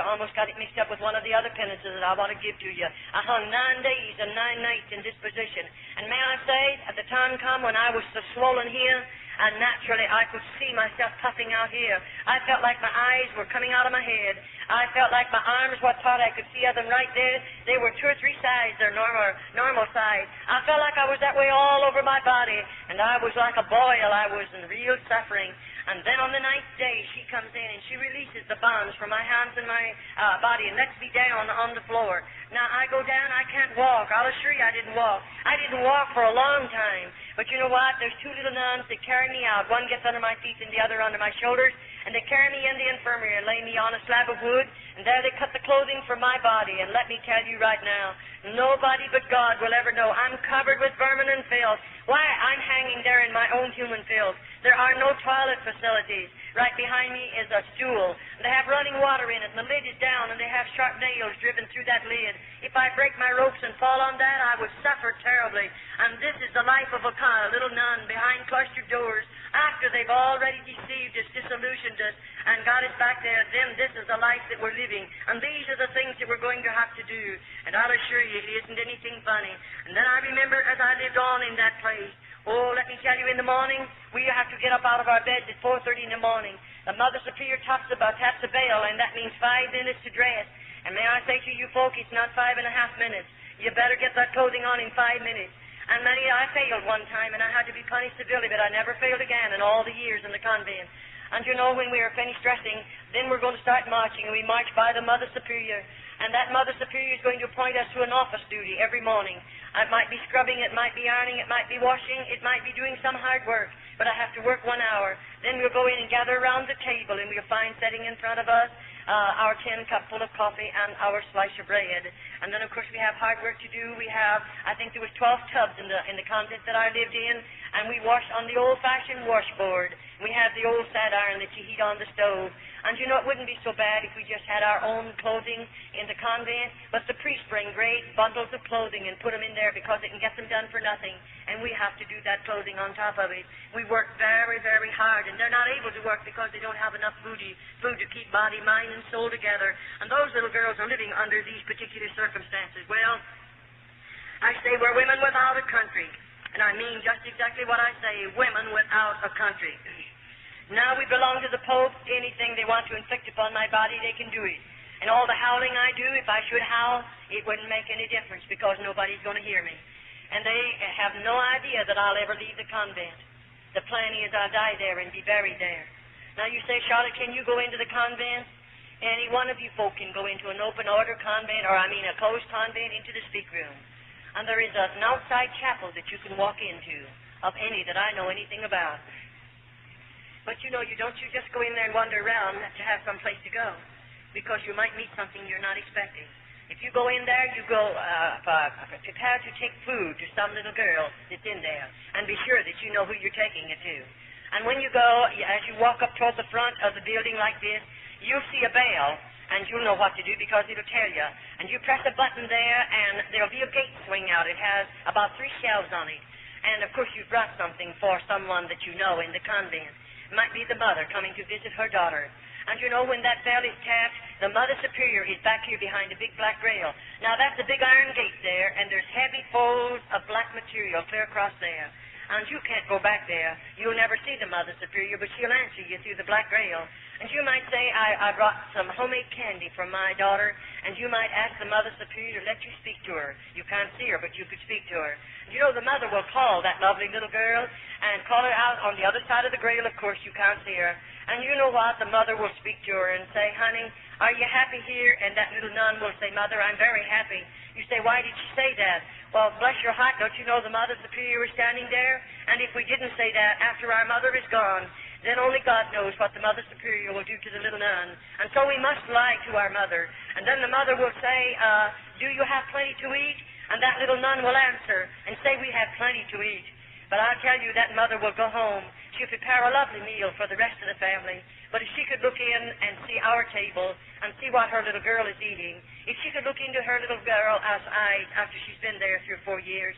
almost got it mixed up with one of the other penances that I want to give to you. I hung 9 days and 9 nights in this position. And may I say, at the time come when I was so swollen here, and naturally I could see myself puffing out here. I felt like my eyes were coming out of my head. I felt like my arms, what part I could see of them right there, they were 2 or 3 sides, their normal size. I felt like I was that way all over my body, and I was like a boil. I was in real suffering. And then on the 9th day, she comes in and she releases the bonds from my hands and my body and lets me down on the floor. Now, I go down, I can't walk. I'll assure you I didn't walk. I didn't walk for a long time. But you know what? There's 2 little nuns that carry me out. One gets under my feet and the other under my shoulders. And they carry me in the infirmary and lay me on a slab of wood. And there they cut the clothing from my body. And let me tell you right now, nobody but God will ever know. I'm covered with vermin and filth. Why? I'm hanging there in my own human filth. There are no toilet facilities. Right behind me is a stool. They have running water in it, and the lid is down, and they have sharp nails driven through that lid. If I break my ropes and fall on that, I would suffer terribly. And this is the life of a little nun behind cloistered doors. After they've already deceived us, disillusioned us, and got us back there, then this is the life that we're living. And these are the things that we're going to have to do. And I'll assure you, it isn't anything funny. And then I remember as I lived on in that place, oh, let me tell you, in the morning, we have to get up out of our beds at 4:30 in the morning. The Mother Superior taps the bell, and that means 5 minutes to dress. And may I say to you folk, it's not 5.5 minutes. You better get that clothing on in 5 minutes. And I failed one time, and I had to be punished severely, but I never failed again in all the years in the convent. And you know, when we are finished dressing, then we're going to start marching, and we march by the Mother Superior. And that Mother Superior is going to appoint us to an office duty every morning. It might be scrubbing, it might be ironing, it might be washing, it might be doing some hard work, but I have to work 1 hour. Then we'll go in and gather around the table, and we'll find setting in front of us our tin cup full of coffee and our slice of bread. And then, of course, we have hard work to do. We have, I think there was 12 tubs in the convent that I lived in, and we wash on the old-fashioned washboard. We have the old sad iron that you heat on the stove. And you know, it wouldn't be so bad if we just had our own clothing in the convent, but the priests bring great bundles of clothing and put them in there because they can get them done for nothing, and we have to do that clothing on top of it. We work very, very hard, and they're not able to work because they don't have enough food to keep body, mind, and soul together, and those little girls are living under these particular circumstances. Well, I say we're women without a country, and I mean just exactly what I say, women without a country. Now we belong to the Pope. Anything they want to inflict upon my body, they can do it. And all the howling I do, if I should howl, it wouldn't make any difference because nobody's going to hear me. And they have no idea that I'll ever leave the convent. The plan is I'll die there and be buried there. Now you say, Charlotte, can you go into the convent? Any one of you folk can go into an open order convent, or a closed convent, into the speak room. And there is an outside chapel that you can walk into, of any that I know anything about. But you know, you just go in there and wander around to have some place to go, because you might meet something you're not expecting. If you go in there, you go prepared to take food to some little girl that's in there, and be sure that you know who you're taking it to. And when you go, as you walk up toward the front of the building like this, you'll see a bell, and you'll know what to do because it'll tell you. And you press a button there, and there'll be a gate swing out. It has about 3 shelves on it. And, of course, you've brought something for someone that you know in the convent. It might be the mother coming to visit her daughter. And you know, when that bell is tapped, the Mother Superior is back here behind the big black rail. Now, that's a big iron gate there, and there's heavy folds of black material clear across there. And you can't go back there. You'll never see the Mother Superior, but she'll answer you through the black rail. And you might say, I brought some homemade candy from my daughter, and you might ask the Mother Superior to let you speak to her. You can't see her, but you could speak to her. And you know, the mother will call that lovely little girl and call her out on the other side of the grail. Of course, you can't see her. And you know what? The mother will speak to her and say, honey, are you happy here? And that little nun will say, Mother, I'm very happy. You say, why did she say that? Well, bless your heart, don't you know the Mother Superior is standing there? And if we didn't say that after our mother is gone, then only God knows what the Mother Superior will do to the little nun. And so we must lie to our mother. And then the mother will say, do you have plenty to eat? And that little nun will answer and say, we have plenty to eat. But I'll tell you, that mother will go home. She'll prepare a lovely meal for the rest of the family. But if she could look in and see our table and see what her little girl is eating, if she could look into her little girl's eyes after she's been there 3 or 4 years,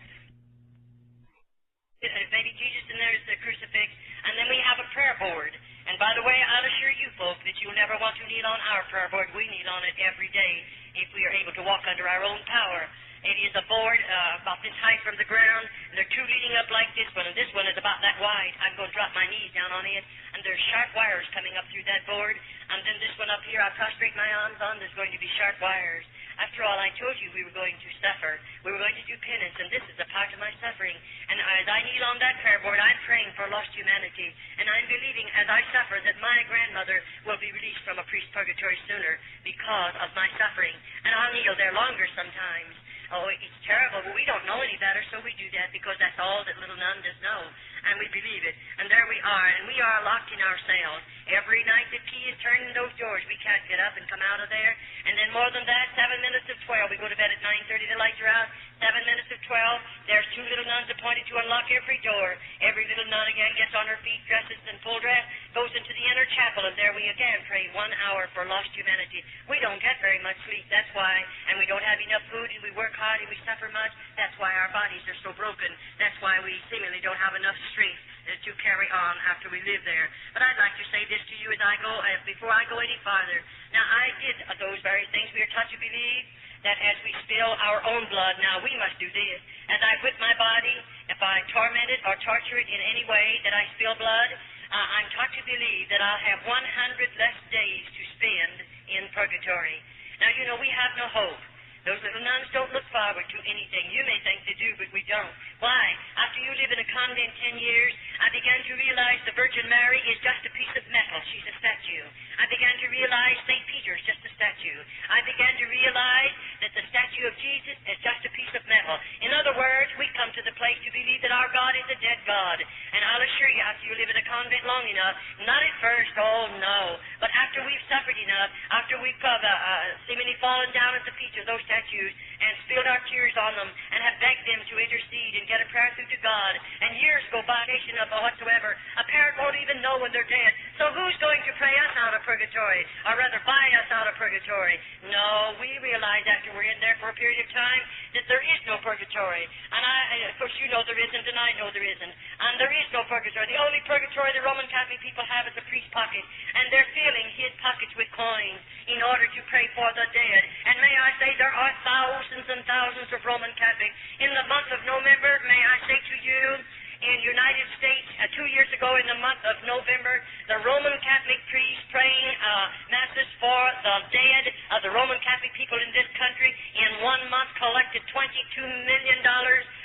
baby Jesus, and there's the crucifix, and then we have a prayer board. And by the way, I'll assure you folks that you'll never want to kneel on our prayer board. We kneel on it every day if we are able to walk under our own power. It is a board about this height from the ground, and there are 2 leading up like this one, and this one is about that wide. I'm going to drop my knees down on it, and there's sharp wires coming up through that board, and then this one up here I prostrate my arms on, there's going to be sharp wires. After all, I told you we were going to suffer. We were going to do penance, and this is a part of my suffering. And as I kneel on that prayer board, I'm praying for lost humanity, and I'm believing as I suffer that my grandmother will be released from a priest's purgatory sooner because of my suffering. And I'll kneel there longer sometimes. Oh, it's terrible, but we don't know any better, so we do that because that's all that little nun does know, and we believe it. And there we are, and we are locked in our cells. Every night the key is turned in those doors. We can't get up and come out of there. And then more than that, 7 minutes of 12. We go to bed at 9:30, the lights are out. 7 minutes of 12, there's 2 little nuns appointed to unlock every door. Every little nun again gets on her feet, dresses in full dress, goes into the inner chapel, and there we again pray 1 hour for lost humanity. We don't get very much sleep, that's why, and we don't have enough food, and we work hard, and we suffer much. That's why our bodies are so broken. That's why we seemingly don't have enough strength to carry on after we live there. But I'd like to say this to you as I go, before I go any farther. Now, I did those very things we are taught to believe, that as we spill our own blood, now we must do this. As I whip my body, if I torment it or torture it in any way that I spill blood, I'm taught to believe that I'll have 100 less days to spend in purgatory. Now, you know, we have no hope. Those little nuns don't look forward to anything. You may think they do, but we don't. Why? After you live in a convent 10 years, I began to realize the Virgin Mary is just a piece of metal. She's a statue. I began to realize St. Peter's just a statue. I began to realize that the statue of Jesus is just a piece of metal. In other words, we come to the place to believe that our God is a dead God. And I'll assure you, after you live in a convent long enough, not at first, oh no, but after we've suffered enough, after we've seemingly fallen down at the feet of those statues and spilled our tears on them and have begged them to intercede and get a prayer through to God, and years go by, nation of whatsoever, a parent won't even know when they're dead. So who's going to pray us out of purgatory, or rather buy us out of purgatory? No, we realize after we're in there for a period of time that there is no purgatory. And of course, you know there isn't, and I know there isn't. And there is no purgatory. The only purgatory the Roman Catholic people have is a priest's pocket, and they're filling his pockets with coins in order to pray for the dead. And may I say, there are thousands and thousands of Roman Catholics. In the month of November, may I say to you, in the United States, 2 years ago in the month of November, the Roman Catholic priests praying masses for the dead of the Roman Catholic people in this country in 1 month collected $22 million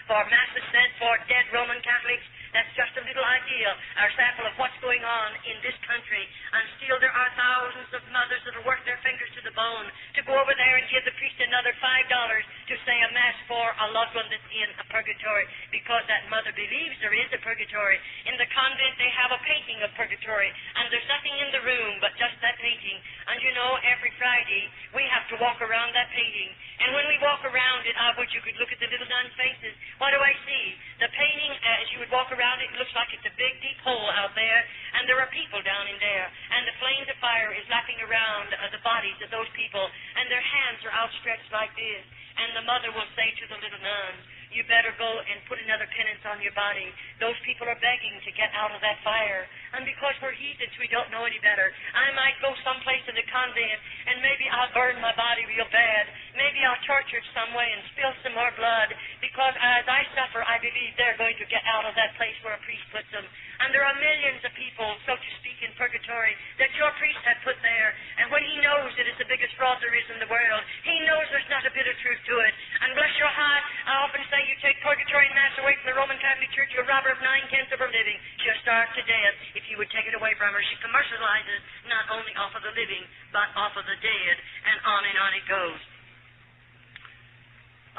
for masses said for dead Roman Catholics. That's just a little idea, our sample of what's going on in this country. And still there are thousands of mothers that will work their fingers to the bone to go over there and give the priest another $5 to say a mass for a loved one that's in a purgatory, because that mother believes there is a purgatory. In the convent they have a painting of purgatory, and there's nothing in the room but just that painting. And you know, every Friday we have to walk around that painting. And when we walk around it, I wish you could look at the little nuns' faces. What do I see? The painting, as you would walk around it, looks like it's a big, deep hole out there, and there are people down in there, and the flames of fire is lapping around the bodies of those people, and their hands are outstretched like this. And the mother will say to the little nuns, you better go and put another penance on your body. Those people are begging to get out of that fire. And because we're heathens, we don't know any better. I might go someplace in the convent, and maybe I'll burn my body real bad. Maybe I'll torture it some way and spill some more blood, because as I suffer, I believe they're going to get out of that place where a priest puts them. And there are millions of people, so to speak, in purgatory that your priest had put there. And when he knows it is the biggest fraud there is in the world, he knows there's not a bit of truth to it. And bless your heart, I often say you take purgatory and mass away from the Roman Catholic Church, you'll rob her of 9/10 of her living. She'll starve to death if you would take it away from her. She commercializes not only off of the living, but off of the dead, and on it goes.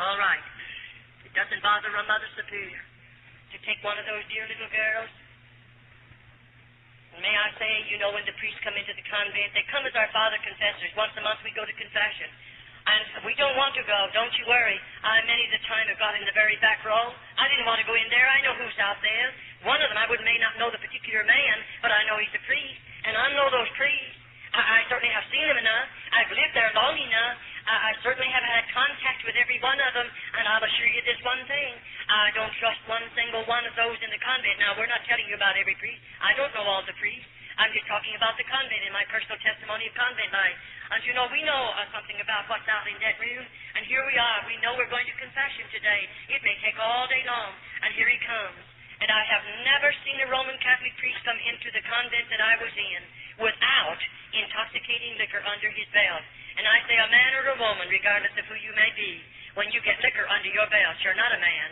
All right. It doesn't bother a Mother Superior to take one of those dear little girls. And may I say, you know, when the priests come into the convent, they come as our father confessors. Once a month we go to confession. And we don't want to go, don't you worry. I many of the time have got in the very back row. I didn't want to go in there. I know who's out there. One of them, may not know the particular man, but I know he's a priest. And I know those priests. I certainly have seen them enough. I've lived there long enough. I certainly have had contact with every one of them, and I'll assure you this one thing. I don't trust one single one of those in the convent. Now, we're not telling you about every priest. I don't know all the priests. I'm just talking about the convent in my personal testimony of convent life. And you know, we know something about what's out in that room, and here we are. We know we're going to confession today. It may take all day long, and here he comes. And I have never seen a Roman Catholic priest come into the convent that I was in without intoxicating liquor under his belt. And I say a man or a woman, regardless of who you may be, when you get liquor under your belt, you're not a man,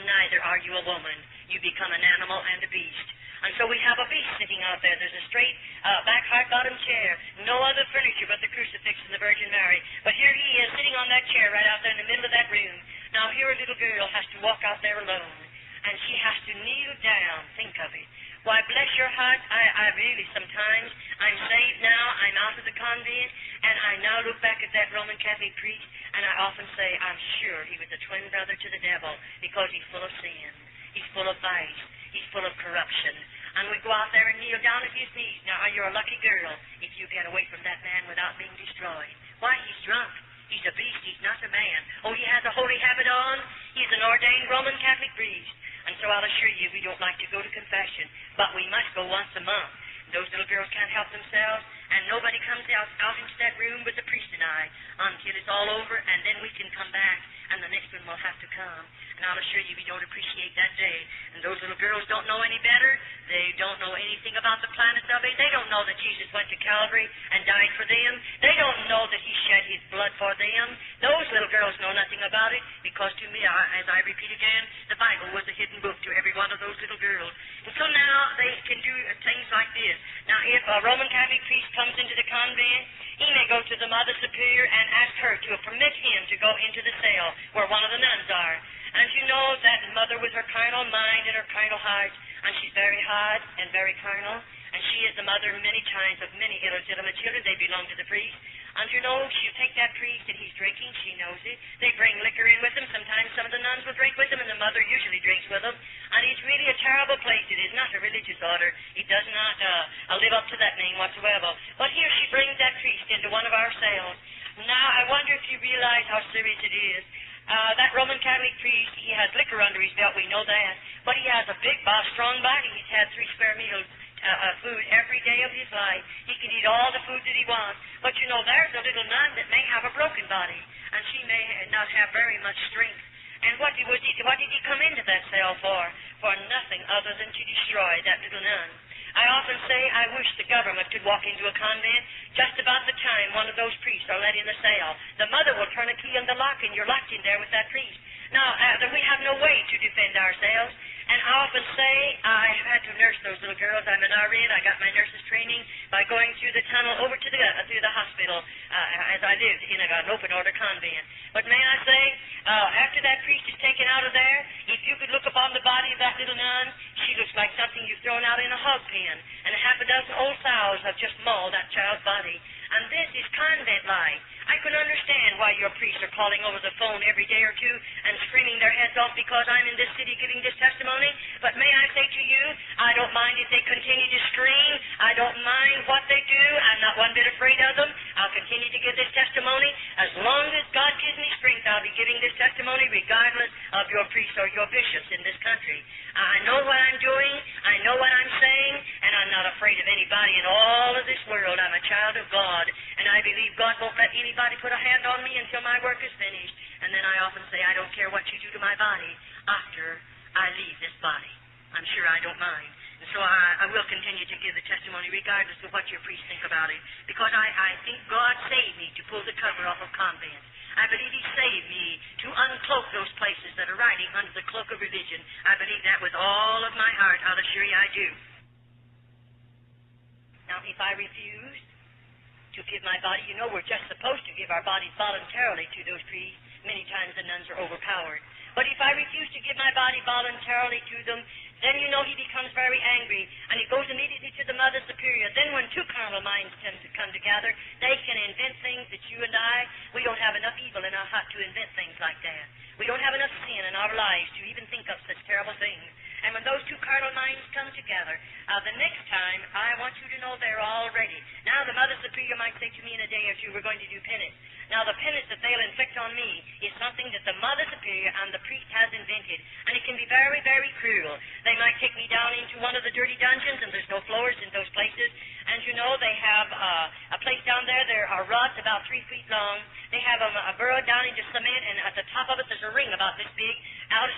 neither are you a woman. You become an animal and a beast. And so we have a beast sitting out there. There's a straight back hard-bottom chair, no other furniture but the crucifix and the Virgin Mary. But here he is sitting on that chair right out there in the middle of that room. Now here a little girl has to walk out there alone, and she has to kneel down. Think of it. Why, bless your heart, I really sometimes, I'm saved now, I'm out of the convent, and I now look back at that Roman Catholic priest, and I often say, I'm sure he was a twin brother to the devil, because he's full of sin, he's full of vice, he's full of corruption. And we go out there and kneel down at his knees. Now, you're a lucky girl if you get away from that man without being destroyed. Why, he's drunk. He's a beast. He's not a man. Oh, he has a holy habit on. He's an ordained Roman Catholic priest. And so I'll assure you, we don't like to go to confession, but we must go once a month. Those little girls can't help themselves, and nobody comes out into that room with the priest and I until it's all over, and then we can come back, and the next one will have to come. And I'll assure you, we don't appreciate that day. And those little girls don't know any better. They don't know anything about the plan of salvation. They don't know that Jesus went to Calvary and died for them. They don't know that he shed his blood for them. Those little girls know nothing about it, because to me, as I repeat again, the Bible was a hidden book to every one of those little girls. And so now they can do things like this. Now, if a Roman Catholic priest comes into the convent, he may go to the Mother Superior and ask her to permit him to go into the cell where one of the nuns are. And you know that mother with her carnal mind and her carnal heart, and she's very hard and very carnal, and she is the mother many times of many illegitimate children. They belong to the priest. And you know, she'll take that priest and he's drinking. She knows it. They bring liquor in with them. Sometimes some of the nuns will drink with them, and the mother usually drinks with them. And it's really a terrible place. It is not a religious order. It does not live up to that name whatsoever. But here she brings that priest into one of our cells. Now, I wonder if you realize how serious it is. That Roman Catholic priest, he has liquor under his belt, we know that. But he has a big, strong body. He's had 3 square meals food every day of his life. He can eat all the food that he wants. But you know, there's a little nun that may have a broken body, and she may not have very much strength. And what did he come into that cell for? For nothing other than to destroy that little nun. I often say I wish the government could walk into a convent just about the time one of those priests are let in the cell. The mother will turn a key in the lock, and you're locked in there with that priest. Now, we have no way to defend ourselves. And I often say I have had to nurse those little girls. I'm an RN. I got my nurse's training by going through the tunnel over to through the hospital as I lived in an open order convent. But may I say, after that priest is taken out of there, if you could look upon the body of that little nun, she looks like something you've thrown out in a hog pen, and a half a dozen old sows have just mauled that child's body. And this is convent life. I can understand why your priests are calling over the phone every day or two and screaming their heads off because I'm in this city giving this testimony. But may I say to you, I don't mind if they continue to scream. I don't mind what they do. I'm not one bit afraid of them. I'll continue to give this testimony. As long as God gives me strength, I'll be giving this testimony regardless of your priests or your bishops in this country. I know what I'm doing, I know what I'm saying, and I'm not afraid of anybody in all of this world. I'm a child of God, and I believe God won't let anybody put a hand on me until my work is finished. And then I often say, I don't care what you do to my body after I leave this body. I'm sure I don't mind. And so I will continue to give the testimony regardless of what your priests think about it, because I think God saved me to pull the cover off of convents. I believe He saved me to uncloak those places that are riding under the cloak of religion. I believe that with all of my heart. I'll assure you I do. Now, if I refuse to give my body, you know we're just supposed to give our bodies voluntarily to those priests. Many times the nuns are overpowered. But if I refuse to give my body voluntarily to them, then you know he becomes very angry, and he goes immediately to the Mother Superior. Then when two carnal minds tend to come together, they can invent things that you and we don't have enough evil in our heart to invent things like that. We don't have enough sin in our lives to even think of such terrible things. And when those two carnal minds come together, the next time, I want you to know they're all ready. Now, the Mother Superior might say to me in a day or two, we're going to do penance. Now, the penance that they'll inflict on me is something that the Mother Superior and the priest has invented, and it can be very, very cruel. They might take me down into one of the dirty dungeons, and there's no floors in those places. And you know, they have a place down there. There are rods about 3 feet long. They have a burrowed down into cement, and at the top of it there's a ring about this big,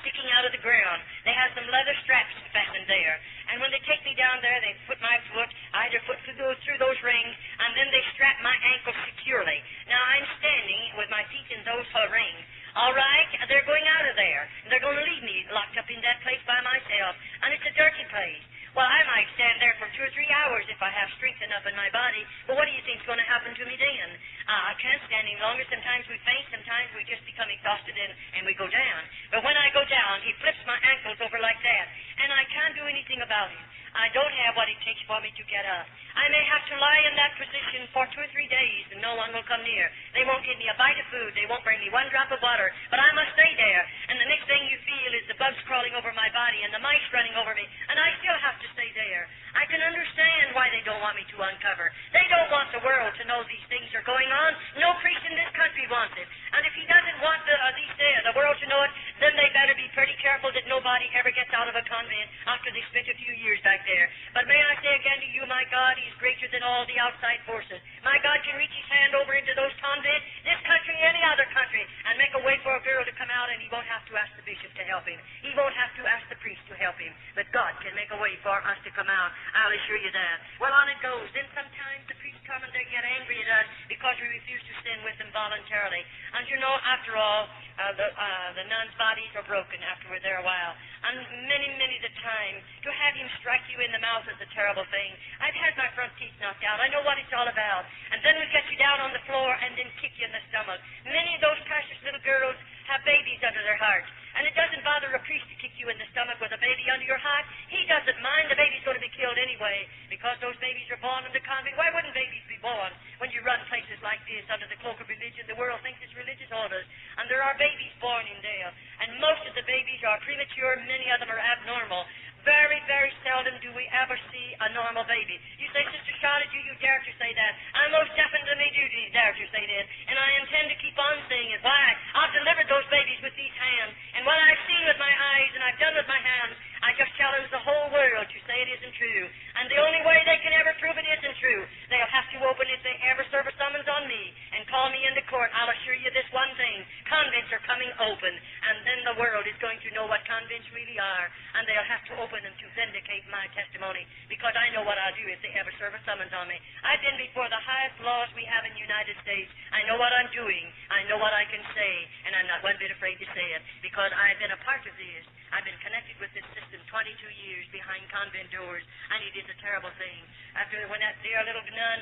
sticking out of the ground. They have some leather straps fastened there. And when they take me down there, they put my foot, either foot goes through those rings, and then they strap my ankle securely. Now, I'm standing with my feet in those rings. All right, they're going out of there. And they're going to leave me locked up in that place by myself. And it's a dirty place. Well, I might stand there for 2 or 3 hours if I have strength enough in my body. But what do you think's going to happen to me then? I can't stand any longer. Sometimes we faint. Sometimes we just become exhausted and we go down. But when I go down, he flips my ankles over like that. And I can't do anything about it. I don't have what it takes for me to get up. I may have to lie in that position for 2 or 3 days and no one will come near. They won't give me a bite of food. They won't bring me 1 drop of water. But I must stay there. And the next thing you feel is the bugs crawling over my body and the mice running over me. And I still have to stay there. I can understand why they don't want me to uncover. They don't want the world to know these things are going on. No priest in this country wants it. And if he doesn't want the world to know it, then they better be pretty careful that nobody ever gets out of a convent after they spent a few years back there. But may I say again to you, my God, He's greater than all the outside forces. My God can reach His hand over into those convents, this country, any other country, and make a way for a girl to come out, and He won't have to ask the bishop to help him. He won't have to ask the priest to help him. But God can make a way for us to come out. I'll assure you that. Well, on it goes. Then sometimes the priests come and they get angry at us because we refuse to sin with them voluntarily. And you know, after all, the nuns' bodies are broken after we're there a while. And many the time, to have him strike you in the mouth is a terrible thing. I've had my front teeth knocked out. I know what it's all about. And then we get you down on the floor and then kick you in the stomach. Many of those precious little girls have babies under their hearts. And it doesn't bother a priest to kick you in the stomach with a baby under your heart. He doesn't mind. The baby's going to be killed anyway because those babies are born in the convent. Why wouldn't babies be born when you run places like this under the cloak of religion? The world thinks it's religious orders. And there are babies born in there. And most of the babies are premature. Many of them are abnormal. Very, very seldom do we ever see a normal baby. You say, Sister Charlotte, do you dare to say that? I most definitely do dare to say that. And I intend to keep on saying it. Why? I've delivered those babies with these hands. And what I've seen with my eyes and I've done with my hands, I just challenge the whole world to say it isn't true. And the only way they can ever prove it isn't true, they'll have to open if they ever serve a summons on me and call me into court. I'll assure you this one thing. Convents are coming open. And then the world is going to know what convents really are. And they'll have to open them to vindicate my testimony, because I know what I'll do if they ever serve a summons on me. I've been before the highest laws we have in the United States. I know what I'm doing. I know what I can say, and I'm not one bit afraid to say it, because I've been a part of this. I've been connected with this system 22 years behind convent doors, and it is a terrible thing. After when that dear little nun,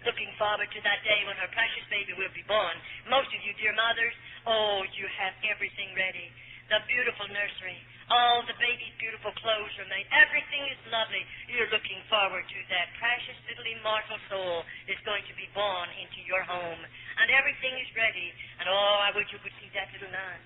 looking forward to that day when her precious baby will be born. Most of you, dear mothers, oh, you have everything ready. The beautiful nursery, all the baby's beautiful clothes are made. Everything is lovely. You're looking forward to that precious little immortal soul that's going to be born into your home. And everything is ready. And oh, I wish you could see that little nun.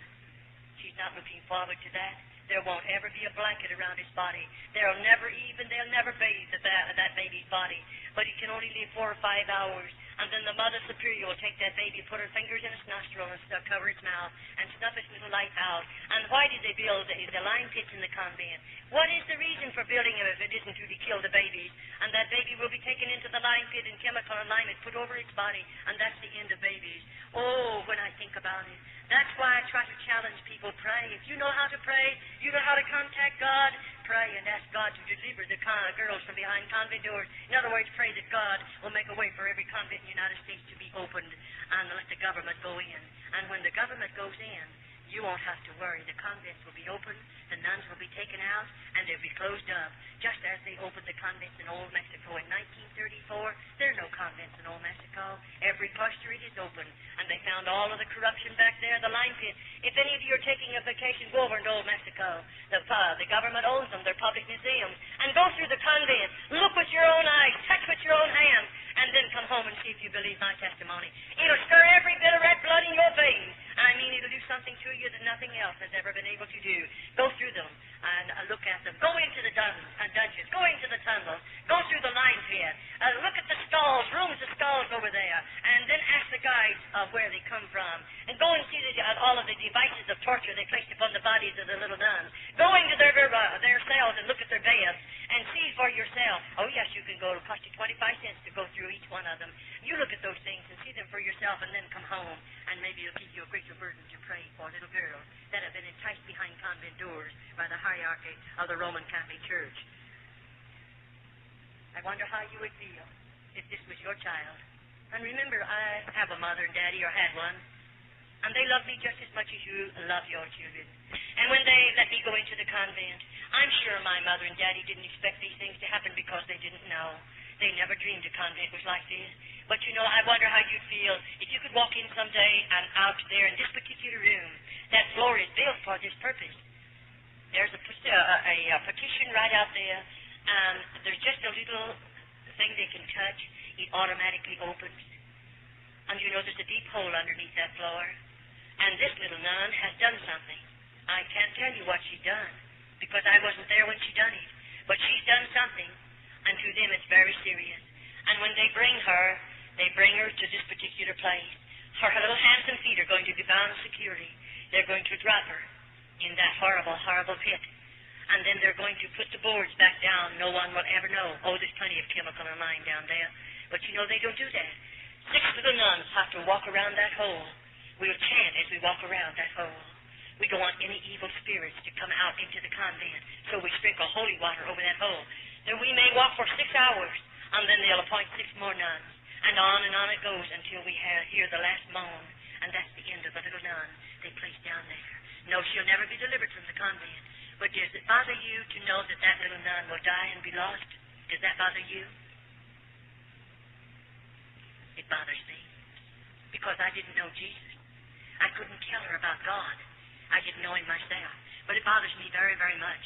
She's not looking forward to that. There won't ever be a blanket around his body. They'll never bathe that baby's body. But he can only live 4 or 5 hours. And then the Mother Superior will take that baby, put her fingers in its nostril and cover its mouth and snuff its little life out. And why did they build the lime pits in the convent? What is the reason for building them if it isn't to kill the babies? And that baby will be taken into the lime pit and chemical alignment put over its body, and that's the end of babies. Oh, when I think about it. That's why I try to challenge people. Pray. If you know how to pray, you know how to contact God, pray and ask God to deliver the girls from behind convent doors. In other words, pray that God will make a way for every convent in the United States to be opened and let the government go in. And when the government goes in, you won't have to worry. The convents will be open, the nuns will be taken out, and they'll be closed up, just as they opened the convents in Old Mexico in 1934. There are no convents in Old Mexico. Every cluster it is open, and they found all of the corruption back there, the lime pit. If any of you are taking a vacation, go over to Old Mexico. The government owns them. They're public museums. And go through the convent. Look with your own eyes. Touch with your own hands. And then come home and see if you believe my testimony. It'll stir every bit of red blood in your veins. I mean, it'll do something to you that nothing else has ever been able to do. Go through them and look at them. Go into the dungeons. Go into the tunnels. Go through the lime pit. Look at the stalls, rooms of stalls over there. And then ask the guides where they come from. And go and see all of the devices of torture they placed upon the bodies of the little nuns. Go into their cells and look at their beds and see for yourself. Oh, yes, you can go. It'll cost you 25 cents to go through each one of them. You look at those things and see them for yourself and then come home. And maybe it'll give you a greater burden to pray for little girls that have been enticed behind convent doors by the hierarchy of the Roman Catholic Church. I wonder how you would feel if this was your child. And remember, I have a mother and daddy, or had one, and they love me just as much as you love your children. And when they let me go into the convent, I'm sure my mother and daddy didn't expect these things to happen because they didn't know. They never dreamed a convent was like this. But, I wonder how you'd feel if you could walk in someday and out there in this particular room. That floor is built for this purpose. There's a partition right out there, and there's just a little thing they can touch. It automatically opens. And there's a deep hole underneath that floor. And this little nun has done something. I can't tell you what she's done, because I wasn't there when she done it. But she's done something, and to them it's very serious. And when they bring her to this particular place. Her little hands and feet are going to be bound securely. They're going to drop her in that horrible, horrible pit. And then they're going to put the boards back down. No one will ever know. Oh, there's plenty of chemical and lime down there. But they don't do that. 6 little nuns have to walk around that hole. We'll chant as we walk around that hole. We don't want any evil spirits to come out into the convent. So we sprinkle holy water over that hole. Then we may walk for 6 hours, and then they'll appoint 6 more nuns. And on it goes until we hear the last moan. And that's the end of the little nun they place down there. No, she'll never be delivered from the convent. But does it bother you to know that that little nun will die and be lost? Does that bother you? It bothers me. Because I didn't know Jesus. I couldn't tell her about God. I didn't know him myself. But it bothers me very, very much.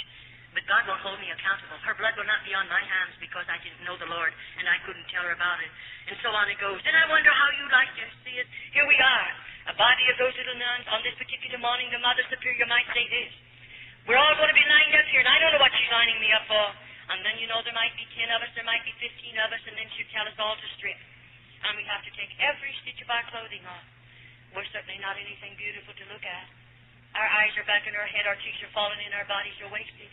But God will hold me accountable. Her blood will not be on my hands because I didn't know the Lord and I couldn't tell her about it. And so on it goes. Then I wonder how you like to see it. Here we are, a body of those little nuns. On this particular morning, the Mother Superior might say this. We're all going to be lined up here, and I don't know what she's lining me up for. And then, there might be 10 of us, there might be 15 of us, and then she'll tell us all to strip. And we have to take every stitch of our clothing off. We're certainly not anything beautiful to look at. Our eyes are back in our head, our cheeks are falling in, our bodies are wasted.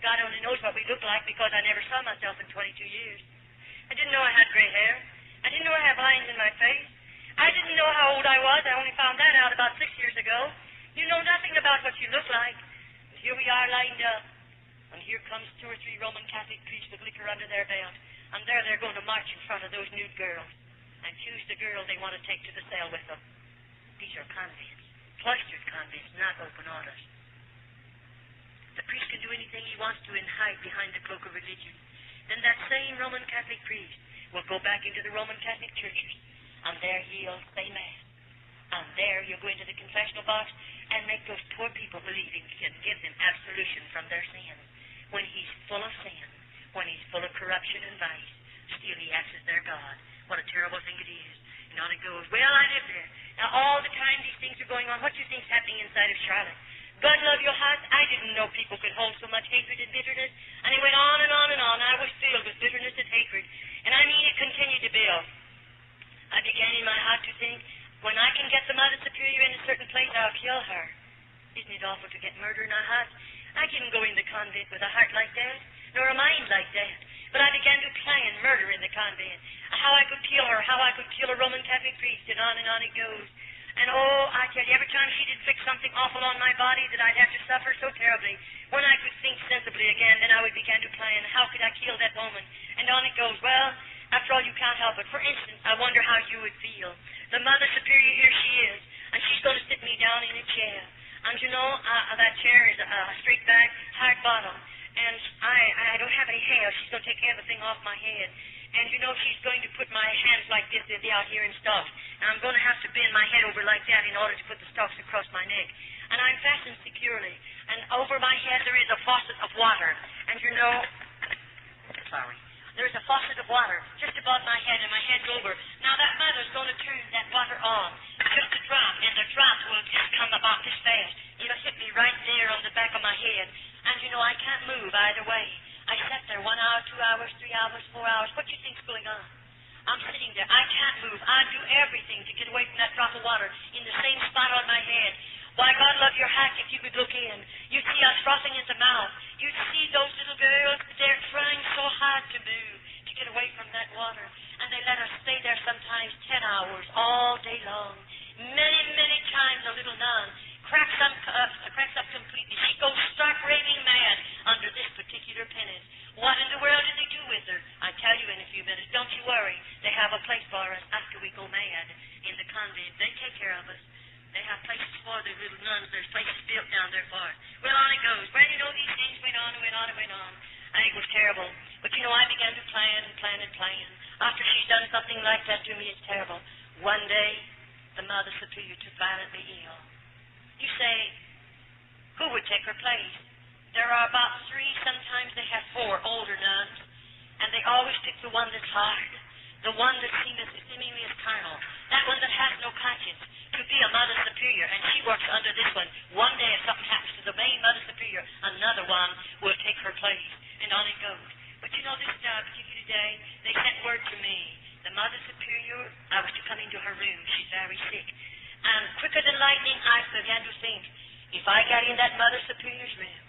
God only knows what we look like because I never saw myself in 22 years. I didn't know I had gray hair. I didn't know I had lines in my face. I didn't know how old I was. I only found that out about 6 years ago. You know nothing about what you look like. And here we are lined up. And here comes 2 or 3 Roman Catholic priests with liquor under their belt. And there they're going to march in front of those nude girls and choose the girl they want to take to the cell with them. These are convents. Cloistered convents, not open orders. The priest can do anything he wants to and hide behind the cloak of religion. Then that same Roman Catholic priest will go back into the Roman Catholic churches, and there he'll say Mass. And there he'll go into the confessional box and make those poor people believe he can give them absolution from their sins. When he's full of sin, when he's full of corruption and vice, still he acts as their God. What a terrible thing it is. And on it goes, well, I live there. Now, all the time these things are going on, what do you think's happening inside of Charlotte? God love your heart, I didn't know people could hold so much hatred and bitterness. And it went on and on and on. I was filled with bitterness and hatred. And I mean, it continued to build. I began in my heart to think, when I can get the Mother Superior in a certain place, I'll kill her. Isn't it awful to get murder in our hearts? I didn't go in the convent with a heart like that, nor a mind like that. But I began to plan murder in the convent. How I could kill her, how I could kill a Roman Catholic priest, and on it goes. And oh, I tell you, every time she did fix something awful on my body that I'd have to suffer so terribly, when I could think sensibly again, then I would begin to plan, how could I kill that woman? And on it goes. Well, after all, you can't help it. For instance, I wonder how you would feel. The Mother Superior, here she is, and she's going to sit me down in a chair. And you know, that chair is straight back, hard bottom, and I don't have any hair. She's going to take everything off my head. And you know, she's going to put my hands like this, they'll be out here in stalks. And I'm going to have to bend my head over like that in order to put the stalks across my neck. And I'm fastened securely. And over my head there is a faucet of water. And you know, there's a faucet of water just above my head, and my head's over. Now that mother's going to turn that water on, just a drop, and the drop will just come about this fast. It'll hit me right there on the back of my head. And you know, I can't move either way. I sat there 1 hour, 2 hours, 3 hours, 4 hours. What do you think's going on? I'm sitting there. I can't move. I do everything to get away from that drop of water in the same spot on my head. Why, God love your heart, if you could look in. You'd see us frothing at the mouth. You'd see those little girls, they're trying so hard to move, to get away from that water. And they let us stay there sometimes 10 hours, all day long. Many, many times a little nun cracks up completely. She goes stark raving mad under this particular penance. What in the world did they do with her? I tell you in a few minutes. Don't you worry. They have a place for us after we go mad in the convent. They take care of us. They have places for the little nuns. There's places built down there for us. Well, on it goes. Well, you know, these things went on and went on and went on. And it was terrible. But, you know, I began to plan and plan and plan. After she's done something like that to me, it's terrible. One day, the Mother Superior took violently ill. You say, who would take her place? There are about 3, sometimes they have 4 older nuns, and they always pick the one that's hard, the one that seemingly is carnal, that one that has no conscience, to be a Mother Superior, and she works under this one. One day if something happens to the main Mother Superior, another one will take her place, and on it goes. But you know, this particular day, they sent word to me. The Mother Superior, I was to come into her room. She's very sick. And quicker than lightning, I began to think, if I got in that Mother Superior's room,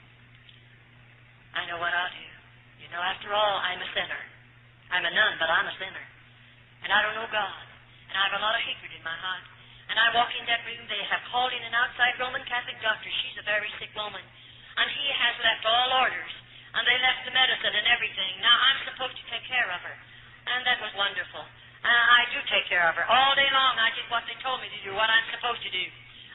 I know what I'll do. You know, after all, I'm a sinner. I'm a nun, but I'm a sinner. And I don't know God. And I have a lot of hatred in my heart. And I walk in that room. They have called in an outside Roman Catholic doctor. She's a very sick woman. And he has left all orders. And they left the medicine and everything. Now, I'm supposed to take care of her. And that was wonderful. I do take care of her. All day long, I did what they told me to do, what I'm supposed to do.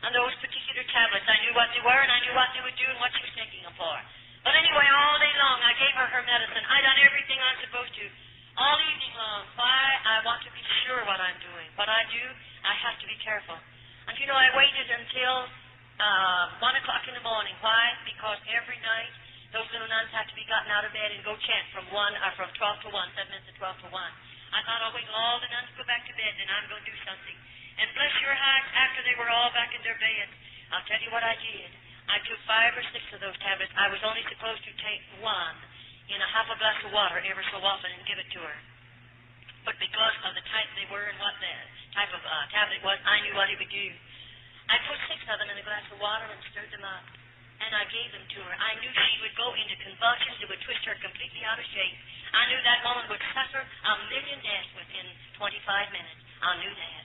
And those particular tablets, I knew what they were, and I knew what they would do and what she was taking them for. But anyway, all day long, I gave her medicine. I done everything I'm supposed to. All evening long. Why? I want to be sure what I'm doing. What I do, I have to be careful. And you know, I waited until 1 o'clock in the morning. Why? Because every night, those little nuns had to be gotten out of bed and go chant from 12 to 1, 7 minutes to 12 to 1. I thought, I'll wait till all the nuns go back to bed, then I'm going to do something. And bless your hearts, after they were all back in their beds, I'll tell you what I did. I took 5 or 6 of those tablets. I was only supposed to take 1 in a half a glass of water ever so often and give it to her. But because of the type they were and what the type of tablet was, I knew what it would do. I put 6 of them in a glass of water and stirred them up. And I gave them to her. I knew she would go into convulsions. It would twist her completely out of shape. I knew that woman would suffer 1,000,000 deaths within 25 minutes. I knew that.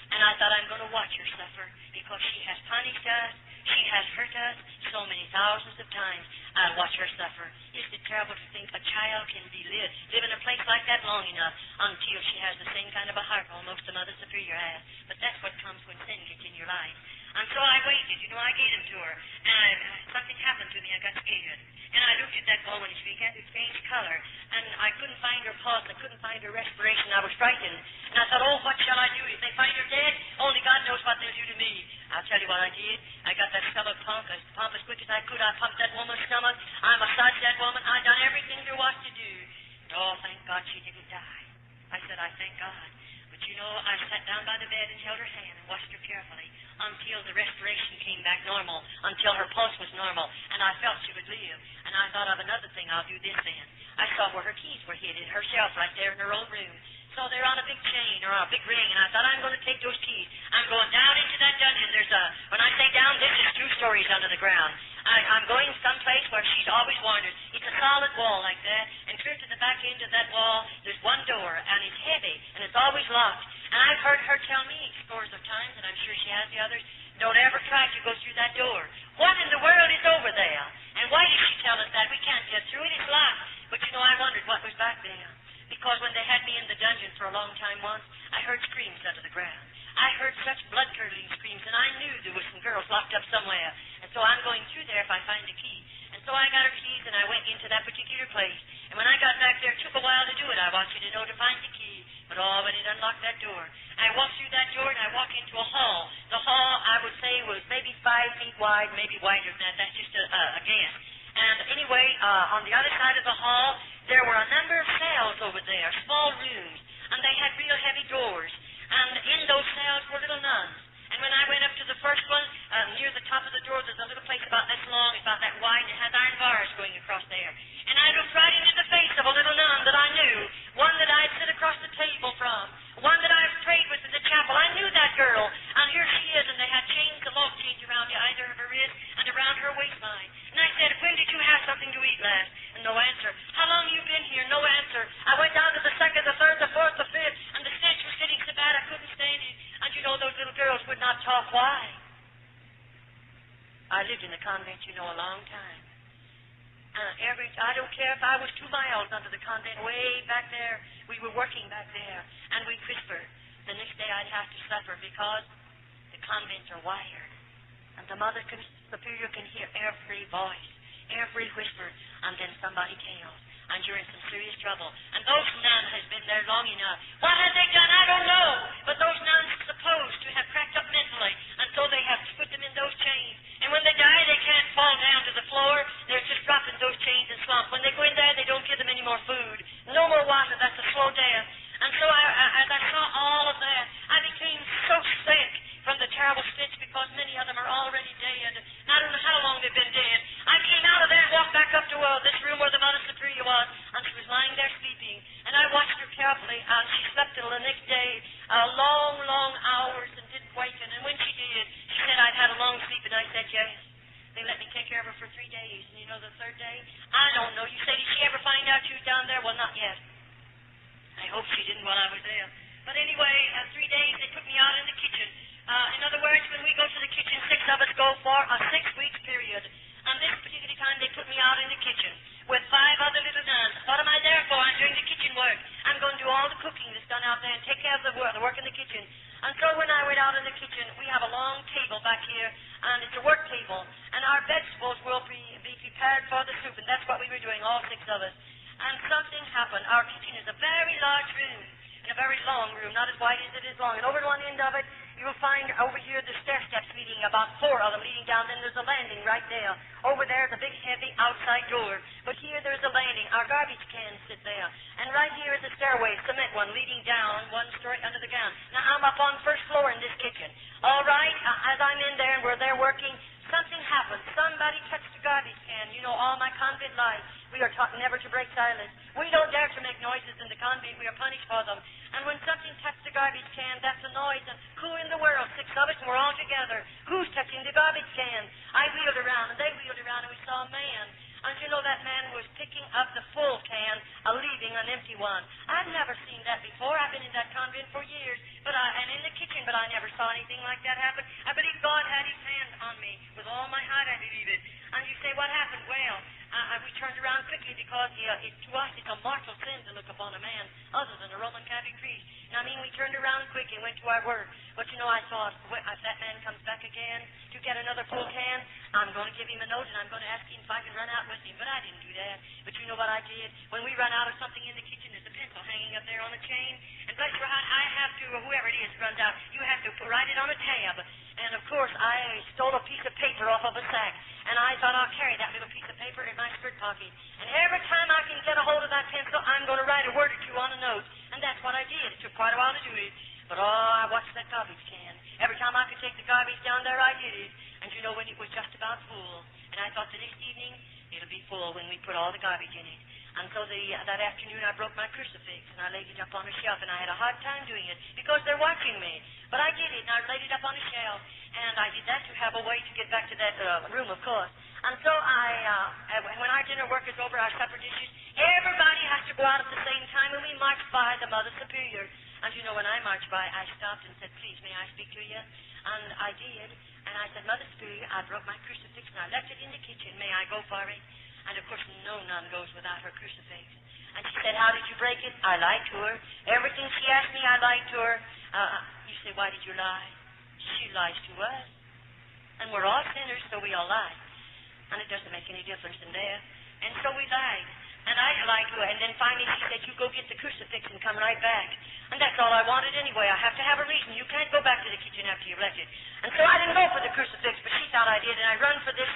And I thought, I'm going to watch her suffer because she has punished us. She has hurt us so many thousands of times. I'll watch her suffer. Isn't it terrible to think a child can live in a place like that long enough until she has the same kind of a heart almost the Mother Superior has? But that's what comes when sin gets in your life. And so I waited. You know, I gave them to her. And something happened to me. I got scared. And I looked at that woman. She began to change color. And I couldn't find her pulse. I couldn't find her respiration. I was frightened. And I thought, oh, what shall I do? If they find her dead, only God knows what they'll do to me. I'll tell you what I did. I got that stomach pump as quick as I could. I pumped that woman's stomach. I massaged that woman. I done everything there was to do. And oh, thank God she didn't die. I said, I thank God. But you know, I sat down by the bed and held her hand and watched her carefully until the respiration came back normal, until her pulse was normal, and I felt she would live. And I thought of another thing. I'll do this then. I saw where her keys were hid in her shelf right there in her old room. So they're on a big chain or on a big ring, and I thought, I'm going to take those keys. I'm going down into that dungeon. When I say down, this is 2 stories under the ground. I'm going someplace where she's always wandered. It's a solid wall like that, and clear to the back end of that wall, there's one door, and it's heavy, and it's always locked. And I've heard her tell me scores of times, and I'm sure she has the others, don't ever try to go through that door. What in the world is over there? And why did she tell us that? We can't get through it. It's locked. But you know, I wondered what was back there. Because when they had me in the dungeon for a long time once, I heard screams under the ground. I heard such blood-curdling screams, and I knew there were some girls locked up somewhere. And so I'm going through there if I find a key. And so I got her keys, and I went into that particular place. And when I got back there, it took a while to do it. I want you to know, to find the key. But it unlocked that door. I walked through that door, and I walked into a hall. The hall, I would say, was maybe 5 feet wide, maybe wider than that. That's just a guess. And anyway, on the other side of the hall, there were a number of cells over there, small rooms, and they had real heavy doors. And in those cells were little nuns. And when I went up to the first one, near the top of the door, there's a little place about this long, about that wide, and it has iron bars going across there. And I looked right into the face of a little nun that I knew, one that I'd sit across the table from, one that I've prayed with in the chapel. I knew that girl, and here she is, and they had chains, the log chains around either of her wrist and around her waistline. And I said, when did you have something to eat last? And no answer. How long you been here? No answer. I went down to the 2nd, the 3rd, the 4th, the 5th, and the stench was getting so bad I couldn't stand it. And you know, those little girls would not talk. Why? I lived in the convent, you know, a long time. I don't care if I was 2 miles under the convent, way back there. We were working back there, and we'd whisper. The next day I'd have to suffer because the convents are wired. And the Mother Superior can hear every voice, every whisper, and then somebody tells. And you're in some serious trouble. And those nuns has been there long enough. What have they done? I don't know. But those nuns are supposed to have cracked up mentally, and so they have put them in those chains. And when they die, they can't fall down to the floor. They're just dropping those chains and slump. When they go in there, they don't give them any more food. No more water. That's a slow death. And so as I saw all of that, I became so sick from the terrible stench because many of them are already dead. And I don't know how long they've been dead. I came out of there and walked back up to this room where the Mother Superior was, and she was lying there sleeping. And I watched her carefully, and she slept till the next day, long, long hours, and didn't waken. And when she did, she said, I'd had a long sleep, and I said, yes. They let me take care of her for 3 days. And you know the 3rd day? I don't know. You say, did she ever find out you was down there? Well, not yet. I hope she didn't while I was there. But anyway, 3 days, they took me out in the kitchen. In other words, when we go to the kitchen, 6 of us go for a 6-week period. And this particular time, they put me out in the kitchen with 5 other little nuns. What am I there for? I'm doing the kitchen work. I'm going to do all the cooking that's done out there and take care of the work in the kitchen. And so when I went out in the kitchen, we have a long table back here, and it's a work table. And our vegetables will be prepared for the soup, and that's what we were doing, all 6 of us. And something happened. Our kitchen is a very large room, and a very long room, not as wide as it is long. And over at one end of it, you'll find over here the stair steps leading, about 4 of them leading down. Then there's a landing right there. Over there, the big, heavy outside door. But here there's a landing. Our garbage cans sit there. And right here is a stairway, cement one, leading down 1 story under the ground. Now, I'm up on the 1st floor in this kitchen. All right, as I'm in there and we're there working, something happened. Somebody touched the garbage can. You know, all my convent life, we are taught never to break silence. We don't dare to make noises in the convent. We are punished for them. And when something touched the garbage can, that's a noise. And who in the world? 6 of us, and we're all together. Who's touching the garbage can? I wheeled around, and they wheeled around, and we saw a man. And you know that man was picking up the full can, leaving an empty one. I've never seen that before. I've been in that convent for years, and in the kitchen, but I never saw anything like that happen. I believe God had His hand on me. With all my heart, I believe it. And you say, what happened? Well, we turned around quickly because to us it's a mortal sin to look upon a man other than a Roman Catholic priest. And I mean, we turned around quick and went to our work. But you know, I thought, if that man comes back again to get another full can, I'm going to give him a note and I'm going to ask him if I can run out with him. But I didn't do that. But you know what I did? When we run out of something in the kitchen, there's a pencil hanging up there on a chain. And bless your heart, I have to, or whoever it is runs out, you have to write it on a tab. And of course, I stole a piece of paper off of a sack. And I thought I'll carry that little piece of paper in my skirt pocket. And every time I can get a hold of that pencil, I'm going to write a word or 2 on a note. And that's what I did. It took quite a while to do it. But, I watched that garbage can. Every time I could take the garbage down there, I did it. And you know, when it was just about full, and I thought the next evening, it'll be full when we put all the garbage in it. And so that afternoon, I broke my crucifix, and I laid it up on a shelf, and I had a hard time doing it because they're watching me. But I did it, and I laid it up on a shelf, and I did that to have a way to get back to that room, of course. And so when our dinner work is over, our supper dishes, everybody has to go out at the same time, and we march by the Mother Superior. And you know, when I marched by, I stopped and said, "Please, may I speak to you?" And I did. And I said, "Mother Superior, I broke my crucifix, and I left it in the kitchen. May I go for it?" And, of course, no nun goes without her crucifix. And she said, "How did you break it?" I lied to her. Everything she asked me, I lied to her. You say, "Why did you lie?" She lies to us. And we're all sinners, so we all lie. And it doesn't make any difference in there. And so we lied. And I lied to her. And then finally she said, "You go get the crucifix and come right back." And that's all I wanted anyway. I have to have a reason. You can't go back to the kitchen after you've left it. And so I didn't go for the crucifix, but she thought I did, and I run for this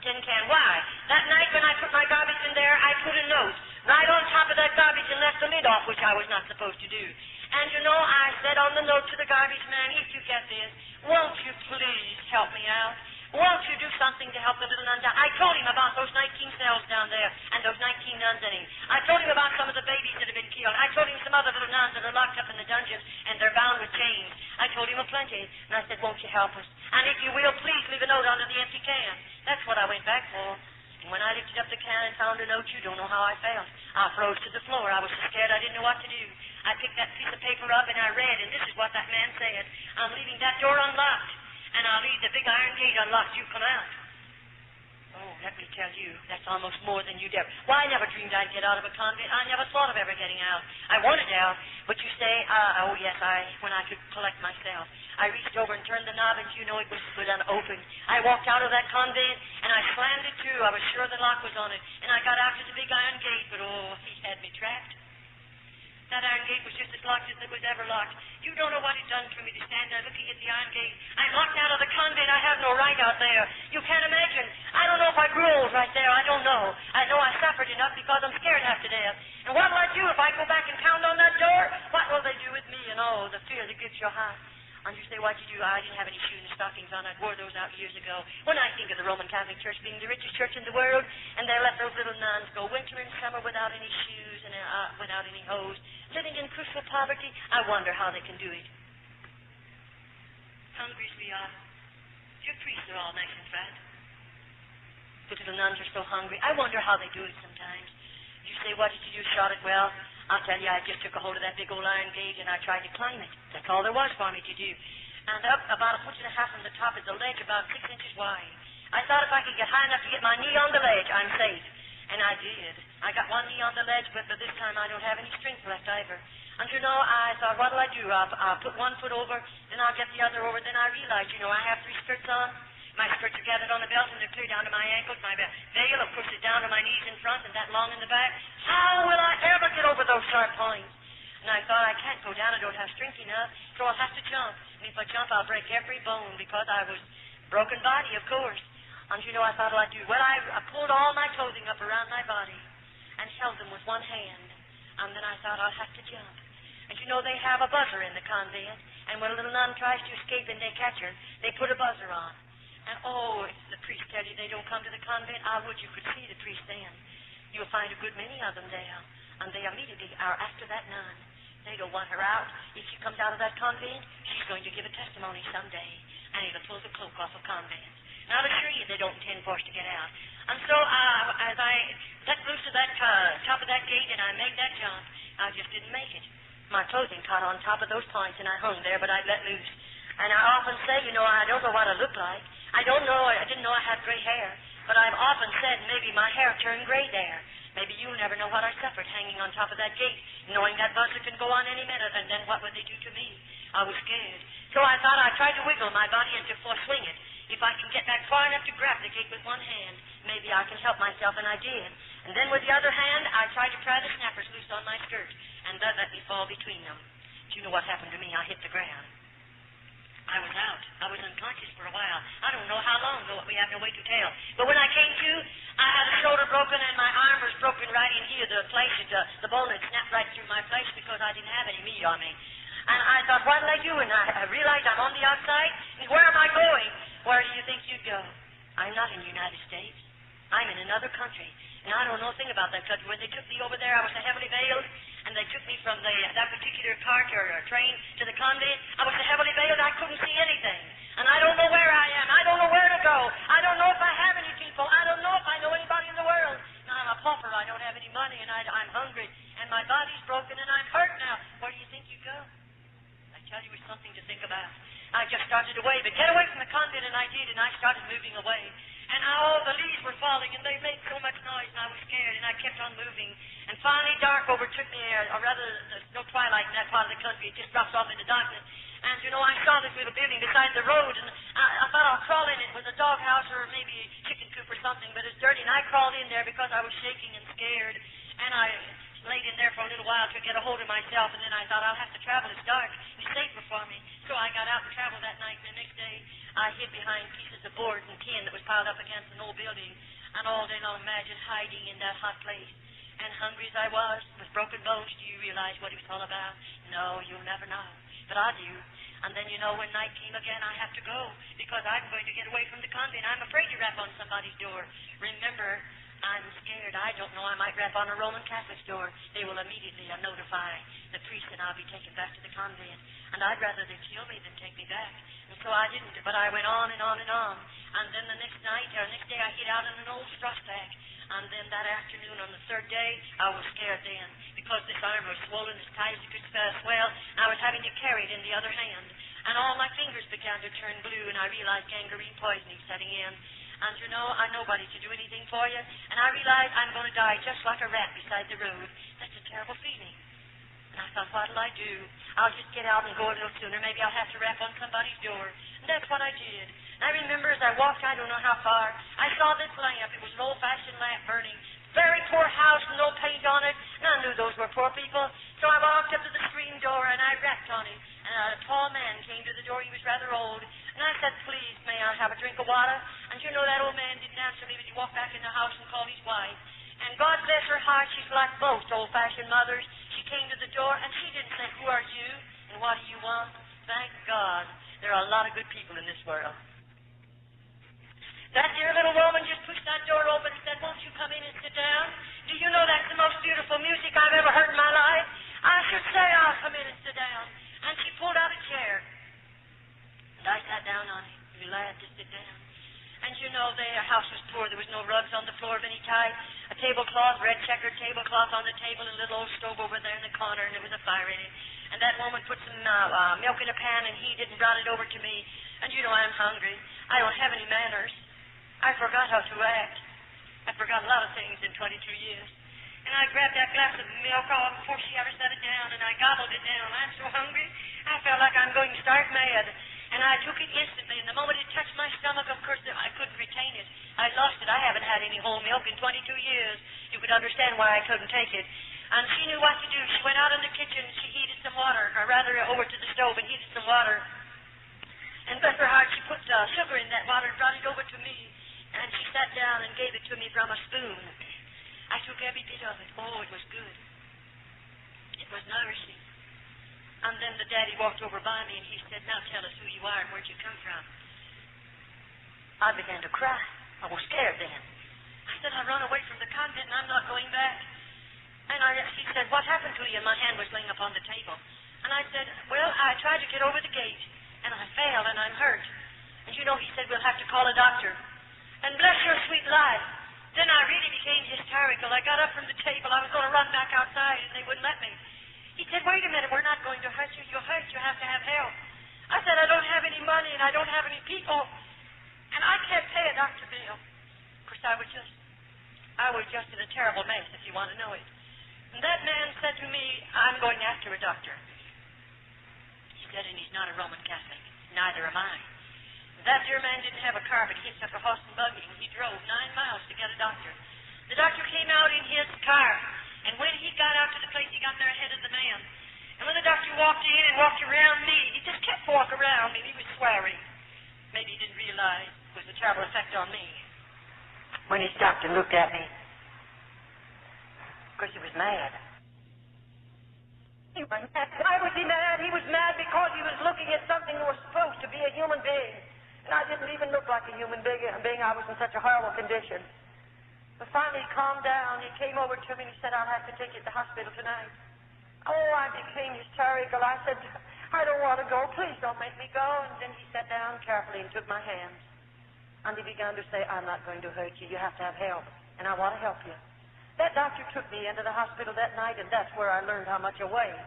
tin can. Why? That night when I put my garbage in there, I put a note right on top of that garbage and left the lid off, which I was not supposed to do. And, you know, I said on the note to the garbage man, "If you get this, won't you please help me out? Won't you do something to help the little nuns out?" I told him about those 19 cells down there and those 19 nuns in him. I told him about some of the babies that have been killed. I told him some other little nuns that are locked up in the dungeons and they're bound with chains. I told him a plenty. And I said, "Won't you help us? And if you will, please leave a note under the empty can." That's what I went back for. And when I lifted up the can and found a note, you don't know how I felt. I froze to the floor. I was so scared I didn't know what to do. I picked that piece of paper up and I read, and this is what that man said: "I'm leaving that door unlocked, and I'll leave the big iron gate unlocked. You come out." Oh, let me tell you, that's almost more than you'd ever. Why, I never dreamed I'd get out of a convent. I never thought of ever getting out. I wanted out, but you say, oh yes, when I could collect myself, I reached over and turned the knob, and you know it was unopened. I walked out of that convent, and I slammed it to. I was sure the lock was on it, and I got out to the big iron gate, but oh, he had me trapped. That iron gate was just as locked as it was ever locked. You don't know what it done for me to stand there looking at the iron gate. I'm locked out of the convent. I have no right out there. You can't imagine. I don't know if I grew old right there. I don't know. I know I suffered enough because I'm scared half to death. And what will I do if I go back and pound on that door? What will they do with me? And oh, the fear that grips your heart. And you say, "What'd you do?" I didn't have any shoes and stockings on. I wore those out years ago. When I think of the Roman Catholic Church being the richest church in the world, and they let those little nuns go winter and summer without any shoes and without any hose, living in crucial poverty, I wonder how they can do it. Hungry as we are. Your priests are all nice and fat. The little nuns are so hungry. I wonder how they do it sometimes. You say, "What did you do? Shot it well?" I'll tell you, I just took a hold of that big old iron gate and I tried to climb it. That's all there was for me to do. And up about 1.5 feet from the top is a ledge about 6 inches wide. I thought if I could get high enough to get my knee on the ledge, I'm safe. And I did. I got one knee on the ledge, but this time I don't have any strength left either. And you know, I thought, what'll I do? I'll put one foot over, then I'll get the other over. Then I realized, you know, I have 3 skirts on. My skirts are gathered on the belt, and they're clear down to my ankles. My veil, of course, is down to my knees in front and that long in the back. How will I ever get over those sharp points? And I thought, I can't go down. I don't have strength enough, so I'll have to jump. And if I jump, I'll break every bone because I was broken body, of course. And you know, I thought, what I'll do? Well, I pulled all my clothing up around my body and held them with one hand. And then I thought, I'll have to jump. And you know, they have a buzzer in the convent, and when a little nun tries to escape and they catch her, they put a buzzer on. And oh, if the priest tell you they don't come to the convent, I would you could see the priest then. You'll find a good many of them there, and they immediately are after that nun. They don't want her out. If she comes out of that convent, she's going to give a testimony someday, and it'll pull the cloak off of convents. And I'll assure you they don't intend for us to get out. And so as I let loose of that top of that gate and I made that jump, I just didn't make it. My clothing caught on top of those points, and I hung there, but I let loose. And I often say, you know, I don't know what I look like. I don't know. I didn't know I had gray hair. But I've often said maybe my hair turned gray there. Maybe you'll never know what I suffered hanging on top of that gate, knowing that buzzer can go on any minute, and then what would they do to me? I was scared. So I thought I'd try to wiggle my body and to swing it. If I can get back far enough to grab the gate with one hand, maybe I can help myself, and I did. And then with the other hand, I tried to pry the snappers loose on my skirt, and that let me fall between them. Do you know what happened to me? I hit the ground. I was out. I was unconscious for a while. I don't know how long, though we have no way to tell. But when I came to, I had a shoulder broken and my arm was broken right in here. The bone had snapped right through my flesh because I didn't have any meat on me. And I thought, what'll I do? And I realized I'm on the outside. And where am I going? Where do you think you'd go? I'm not in the United States. I'm in another country. And I don't know a thing about that country. When they took me over there, I was so heavily veiled. And they took me from that particular cart or train to the convent. I was so heavily veiled I couldn't see anything. And I don't know where I am. I don't know where to go. I don't know if I have any people. I don't know if I know anybody in the world. Now, I'm a pauper. I don't have any money, and I'm hungry. And my body's broken, and I'm hurt now. Where do you think you go? I tell you, it's something to think about. I just started away, but get away from the convent, and I did, and I started moving away. And all the leaves were falling, and they made so much noise, and I was scared, and I kept on moving. And finally, dark overtook me, or rather, there's no twilight in that part of the country. It just drops off into darkness. And, you know, I saw this little building beside the road, and I thought I'll crawl in it. It was a doghouse or maybe a chicken coop or something, but it's dirty, and I crawled in there because I was shaking and scared. And I laid in there for a little while to get a hold of myself, and then I thought I'll have to travel. It's dark. It's safer for me. So I got out and traveled that night, and the next day I hid behind pieces of board and tin that was piled up against an old building. And all day long, imagine hiding in that hot place. And hungry as I was, with broken bones, do you realize what it was all about? No, you'll never know. But I do. And then, you know, when night came again, I have to go because I'm going to get away from the convent. I'm afraid to rap on somebody's door. Remember, I'm scared. I don't know. I might rap on a Roman Catholic's door. They will immediately notify the priest, and I'll be taken back to the convent. And I'd rather they kill me than take me back. And so I didn't. But I went on and on and on. And then the next day, I hid out in an old straw stack. And then that afternoon, on the third day, I was scared then because this arm was swollen as tight as it could swell, and I was having to carry it in the other hand. And all my fingers began to turn blue, and I realized gangrene poisoning setting in. And, you know, I'm nobody to do anything for you. And I realized I'm going to die just like a rat beside the road. That's a terrible feeling. And I thought, what'll I do? I'll just get out and go a little sooner. Maybe I'll have to rap on somebody's door. And that's what I did. And I remember as I walked, I don't know how far, I saw this lamp. It was an old-fashioned lamp burning. Very poor house, no paint on it. And I knew those were poor people. So I walked up to the screen door, and I rapped on it. And a tall man came to the door. He was rather old. And I said, please, may I have a drink of water? And you know, that old man didn't answer me, but he walked back in the house and called his wife. And God bless her heart, she's like most old-fashioned mothers. She came to the door, and she didn't say, who are you, and what do you want? Thank God. There are a lot of good people in this world. That dear little woman just pushed that door open and said, won't you come in and sit down? Do you know that's the most beautiful music I've ever heard in my life? I should say I'll come in and sit down. And she pulled out a chair. And I sat down on it. Glad to sit down. And you know, their house was poor. There was no rugs on the floor of any type. A tablecloth, red checkered tablecloth on the table, and a little old stove over there in the corner, and there was a fire in it. And that woman put some milk in a pan and heated and brought it over to me. And you know, I'm hungry. I don't have any manners. I forgot how to act. I forgot a lot of things in 22 years. And I grabbed that glass of milk all before she ever set it down, and I gobbled it down. I'm so hungry, I felt like I'm going stark mad. And I took it instantly, and the moment it touched my stomach, of course, I couldn't retain it. I lost it. I haven't had any whole milk in 22 years. You could understand why I couldn't take it. And she knew what to do. She went out in the kitchen, and she heated some water, or rather over to the stove and heated some water. And bless her heart, she put sugar in that water and brought it over to me. And she sat down and gave it to me from a spoon. I took every bit of it. Oh, it was good. It was nourishing. And then the daddy walked over by me and he said, now tell us who you are and where'd you come from. I began to cry. I was scared then. I said, I run away from the convent and I'm not going back. And he said, what happened to you? And my hand was laying upon the table. And I said, well, I tried to get over the gate and I fell and I'm hurt. And you know, he said, we'll have to call a doctor. And bless your sweet life. Then I really became hysterical. I got up from the table. I was going to run back outside and they wouldn't let me. He said, wait a minute, we're not going to hurt you. You're hurt. You have to have help. I said, I don't have any money and I don't have any people. And I can't pay a doctor bill. Of course, I was just in a terrible mess, if you want to know it. And that man said to me, I'm going after a doctor. He said, and he's not a Roman Catholic. Neither am I. That dear man didn't have a car, but he took a horse and buggy, and he drove 9 miles to get a doctor. The doctor came out in his car. And when he got out to the place, he got there ahead of the man. And when the doctor walked in and walked around me, he just kept walking around me, and he was swearing. Maybe he didn't realize it was a terrible effect on me. When he stopped and looked at me, of course he was mad. He was mad. Why was he mad? He was mad because he was looking at something that was supposed to be a human being. And I didn't even look like a human being. I was in such a horrible condition. But finally he calmed down. He came over to me and he said, I'll have to take you to the hospital tonight. Oh, I became hysterical. I said, I don't want to go. Please don't make me go. And then he sat down carefully and took my hands. And he began to say, I'm not going to hurt you. You have to have help. And I want to help you. That doctor took me into the hospital that night, and that's where I learned how much I weighed.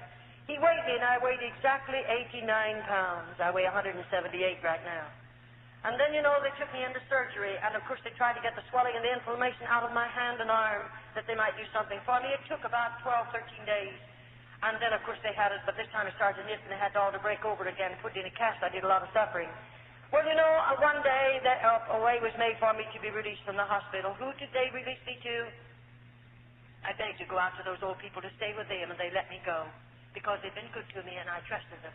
He weighed me, and I weighed exactly 89 pounds. I weigh 178 right now. And then, they took me into surgery, and of course they tried to get the swelling and the inflammation out of my hand and arm, that they might do something for me. It took about 12, 13 days. And then, of course, they had it, but this time it started to knit, and they had it all to break over again and put it in a cast. I did a lot of suffering. Well, one day a way was made for me to be released from the hospital. Who did they release me to? I begged to go out to those old people to stay with them, and they let me go because they'd been good to me, and I trusted them.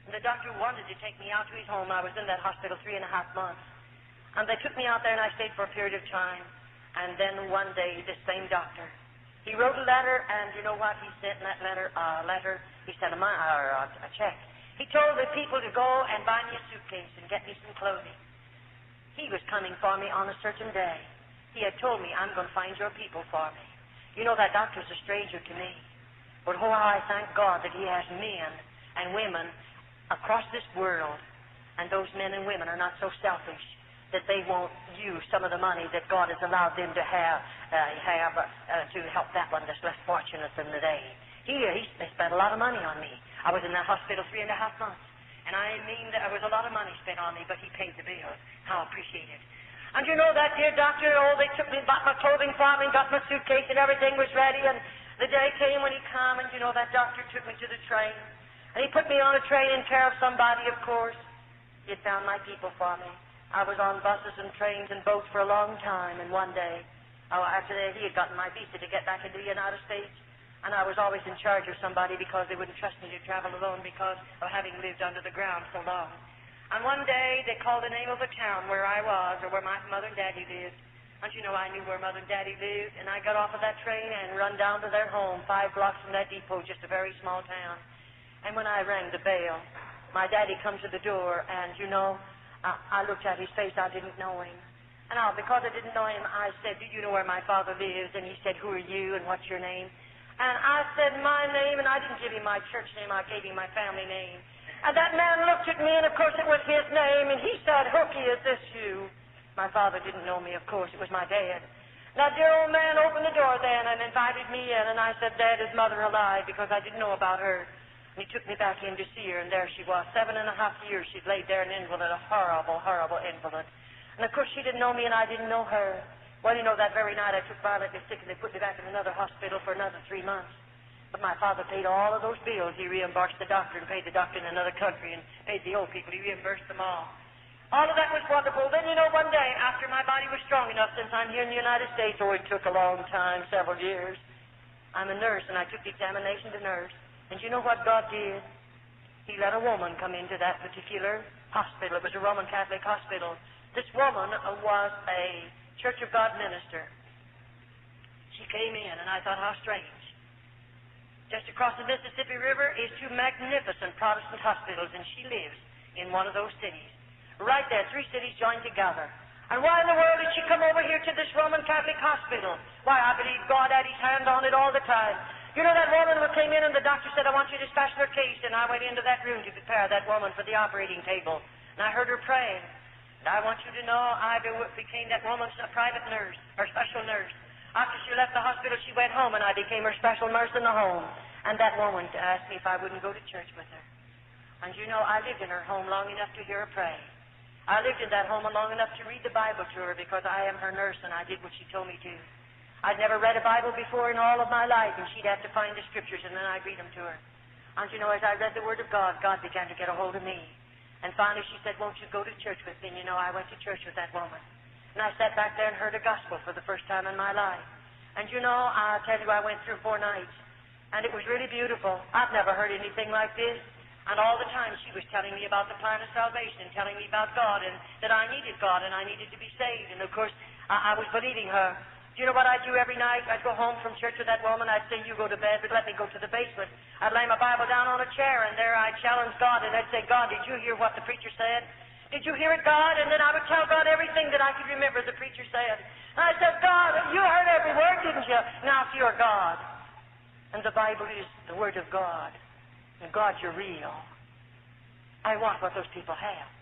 And the doctor wanted to take me out to his home. I was in that hospital 3.5 months. And they took me out there, and I stayed for a period of time. And then one day, this same doctor, he wrote a letter, and you know what he sent in that letter? He sent a check. He told the people to go and buy me a suitcase and get me some clothing. He was coming for me on a certain day. He had told me, I'm going to find your people for me. That doctor's a stranger to me. But how I thank God that he has men and women across this world, and those men and women are not so selfish that they won't use some of the money that God has allowed them to have to help that one that's less fortunate than they. He spent a lot of money on me. I was in that hospital 3.5 months, and I mean there was a lot of money spent on me, but he paid the bill. How I appreciate it. And that dear doctor, they took me, bought my clothing for me, got my suitcase, and everything was ready. And the day came when he came, and that doctor took me to the train. And he put me on a train in care of somebody, of course. He had found my people for me. I was on buses and trains and boats for a long time, and one day, after that, he had gotten my visa to get back into the United States. And I was always in charge of somebody because they wouldn't trust me to travel alone because of having lived under the ground so long. And one day, they called the name of a town where I was, or where my mother and daddy lived. And I knew where mother and daddy lived, and I got off of that train and run down to their home, 5 blocks from that depot, just a very small town. And when I rang the bell, my daddy come to the door, and I looked at his face. I didn't know him. And because I didn't know him, I said, do you know where my father lives? And he said, who are you, and what's your name? And I said my name, and I didn't give him my church name. I gave him my family name. And that man looked at me, and of course it was his name, and he said, Hooky, is this you? My father didn't know me, of course. It was my dad. Now, dear old man opened the door then and invited me in, and I said, Dad, is mother alive? Because I didn't know about her. And he took me back in to see her, and there she was. 7.5 years she'd laid there an invalid, a horrible, horrible invalid. And of course she didn't know me, and I didn't know her. Well, that very night I took violently sick, and they put me back in another hospital for another 3 months. But my father paid all of those bills. He reimbursed the doctor and paid the doctor in another country and paid the old people. He reimbursed them all. All of that was wonderful. Then, one day, after my body was strong enough, since I'm here in the United States, it took a long time, several years, I'm a nurse, and I took the examination to nurse. And you know what God did? He let a woman come into that particular hospital. It was a Roman Catholic hospital. This woman was a Church of God minister. She came in, and I thought, how strange. Just across the Mississippi River is 2 magnificent Protestant hospitals, and she lives in one of those cities. Right there, 3 cities joined together. And why in the world did she come over here to this Roman Catholic hospital? Why, I believe God had his hand on it all the time. That woman who came in, and the doctor said, I want you to special her case, and I went into that room to prepare that woman for the operating table. And I heard her praying. And I want you to know, I became that woman's private nurse, or special nurse. After she left the hospital, she went home, and I became her special nurse in the home. And that woman asked me if I wouldn't go to church with her. And I lived in her home long enough to hear her pray. I lived in that home long enough to read the Bible to her because I am her nurse, and I did what she told me to. I'd never read a Bible before in all of my life, and she'd have to find the scriptures, and then I'd read them to her. And as I read the Word of God, God began to get a hold of me. And finally she said, won't you go to church with me? And I went to church with that woman. And I sat back there and heard a gospel for the first time in my life. And I'll tell you, I went through 4 nights. And it was really beautiful. I've never heard anything like this. And all the time she was telling me about the plan of salvation, telling me about God, and that I needed God, and I needed to be saved. And of course, I was believing her. Do you know what I'd do every night? I'd go home from church with that woman. I'd say, you go to bed, but let me go to the basement. I'd lay my Bible down on a chair, and there I'd challenge God, and I'd say, God, did you hear what the preacher said? Did you hear it, God? And then I would tell God everything that I could remember the preacher said. And I said, God, you heard every word, didn't you? Now, if you're God, and the Bible is the Word of God, and God, you're real, I want what those people have.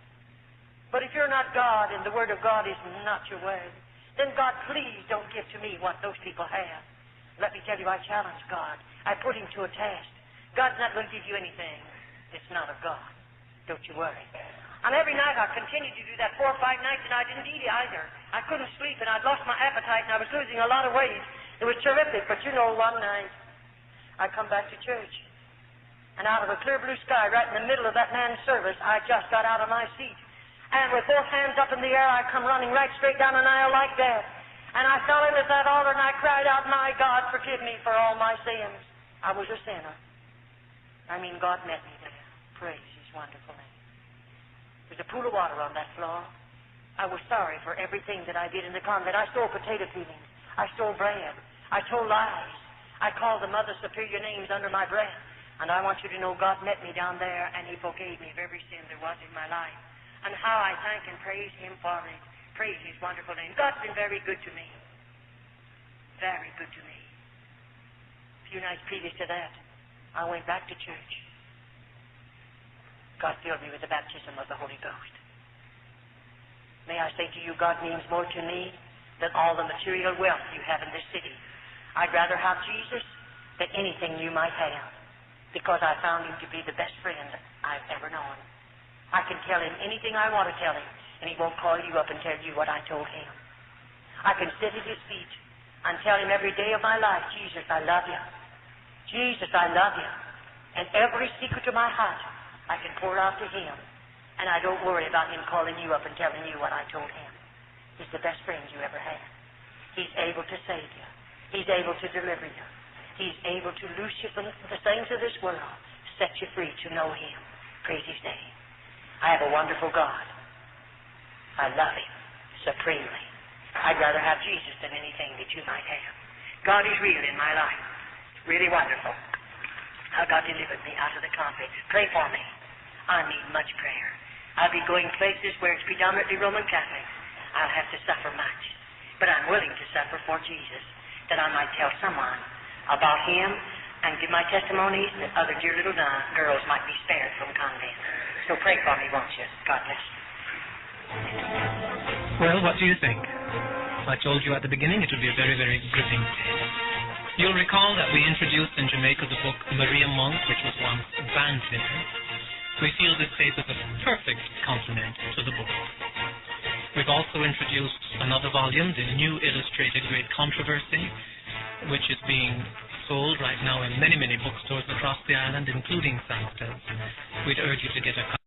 But if you're not God, and the Word of God is not your way, then God, please don't give to me what those people have. Let me tell you, I challenge God. I put him to a test. God's not going to give you anything that's not of God. Don't you worry. And every night I continued to do that 4 or 5 nights, and I didn't eat either. I couldn't sleep, and I'd lost my appetite, and I was losing a lot of weight. It was terrific. But you know, one night I come back to church, and out of a clear blue sky, right in the middle of that man's service, I just got out of my seat. And with both hands up in the air, I come running right straight down an aisle like that. And I fell in at that altar, and I cried out, my God, forgive me for all my sins. I was a sinner. I mean, God met me there. Praise his wonderful name. There's a pool of water on that floor. I was sorry for everything that I did in the convent. I stole potato peelings. I stole bread. I told lies. I called the Mother Superior names under my breath. And I want you to know God met me down there, and he forgave me of every sin there was in my life. And how I thank and praise him for it. Praise his wonderful name. God's been very good to me. Very good to me. A few nights previous to that, I went back to church. God filled me with the baptism of the Holy Ghost. May I say to you, God means more to me than all the material wealth you have in this city. I'd rather have Jesus than anything you might have, because I found him to be the best friend I've ever known. I can tell him anything I want to tell him, and he won't call you up and tell you what I told him. I can sit at his feet and tell him every day of my life, Jesus, I love you. Jesus, I love you. And every secret of my heart I can pour out to him, and I don't worry about him calling you up and telling you what I told him. He's the best friend you ever had. He's able to save you. He's able to deliver you. He's able to loose you from the things of this world, set you free to know him. Praise his name. I have a wonderful God. I love him supremely. I'd rather have Jesus than anything that you might have. God is real in my life. Really wonderful. How God delivered me out of the convent. Pray for me. I need much prayer. I'll be going places where it's predominantly Roman Catholics. I'll have to suffer much. But I'm willing to suffer for Jesus, that I might tell someone about him and give my testimonies that other dear little girls might be spared from convent. So pray for me, won't you? God bless you. Well, what do you think? I told you at the beginning it would be a very, very gripping tale. You'll recall that we introduced in Jamaica the book Maria Monk, which was once banned there. We feel this tape is a perfect complement to the book. We've also introduced another volume, the New Illustrated Great Controversy, which is being sold right now in many, many bookstores across the island, including Santa's. We'd urge you to get a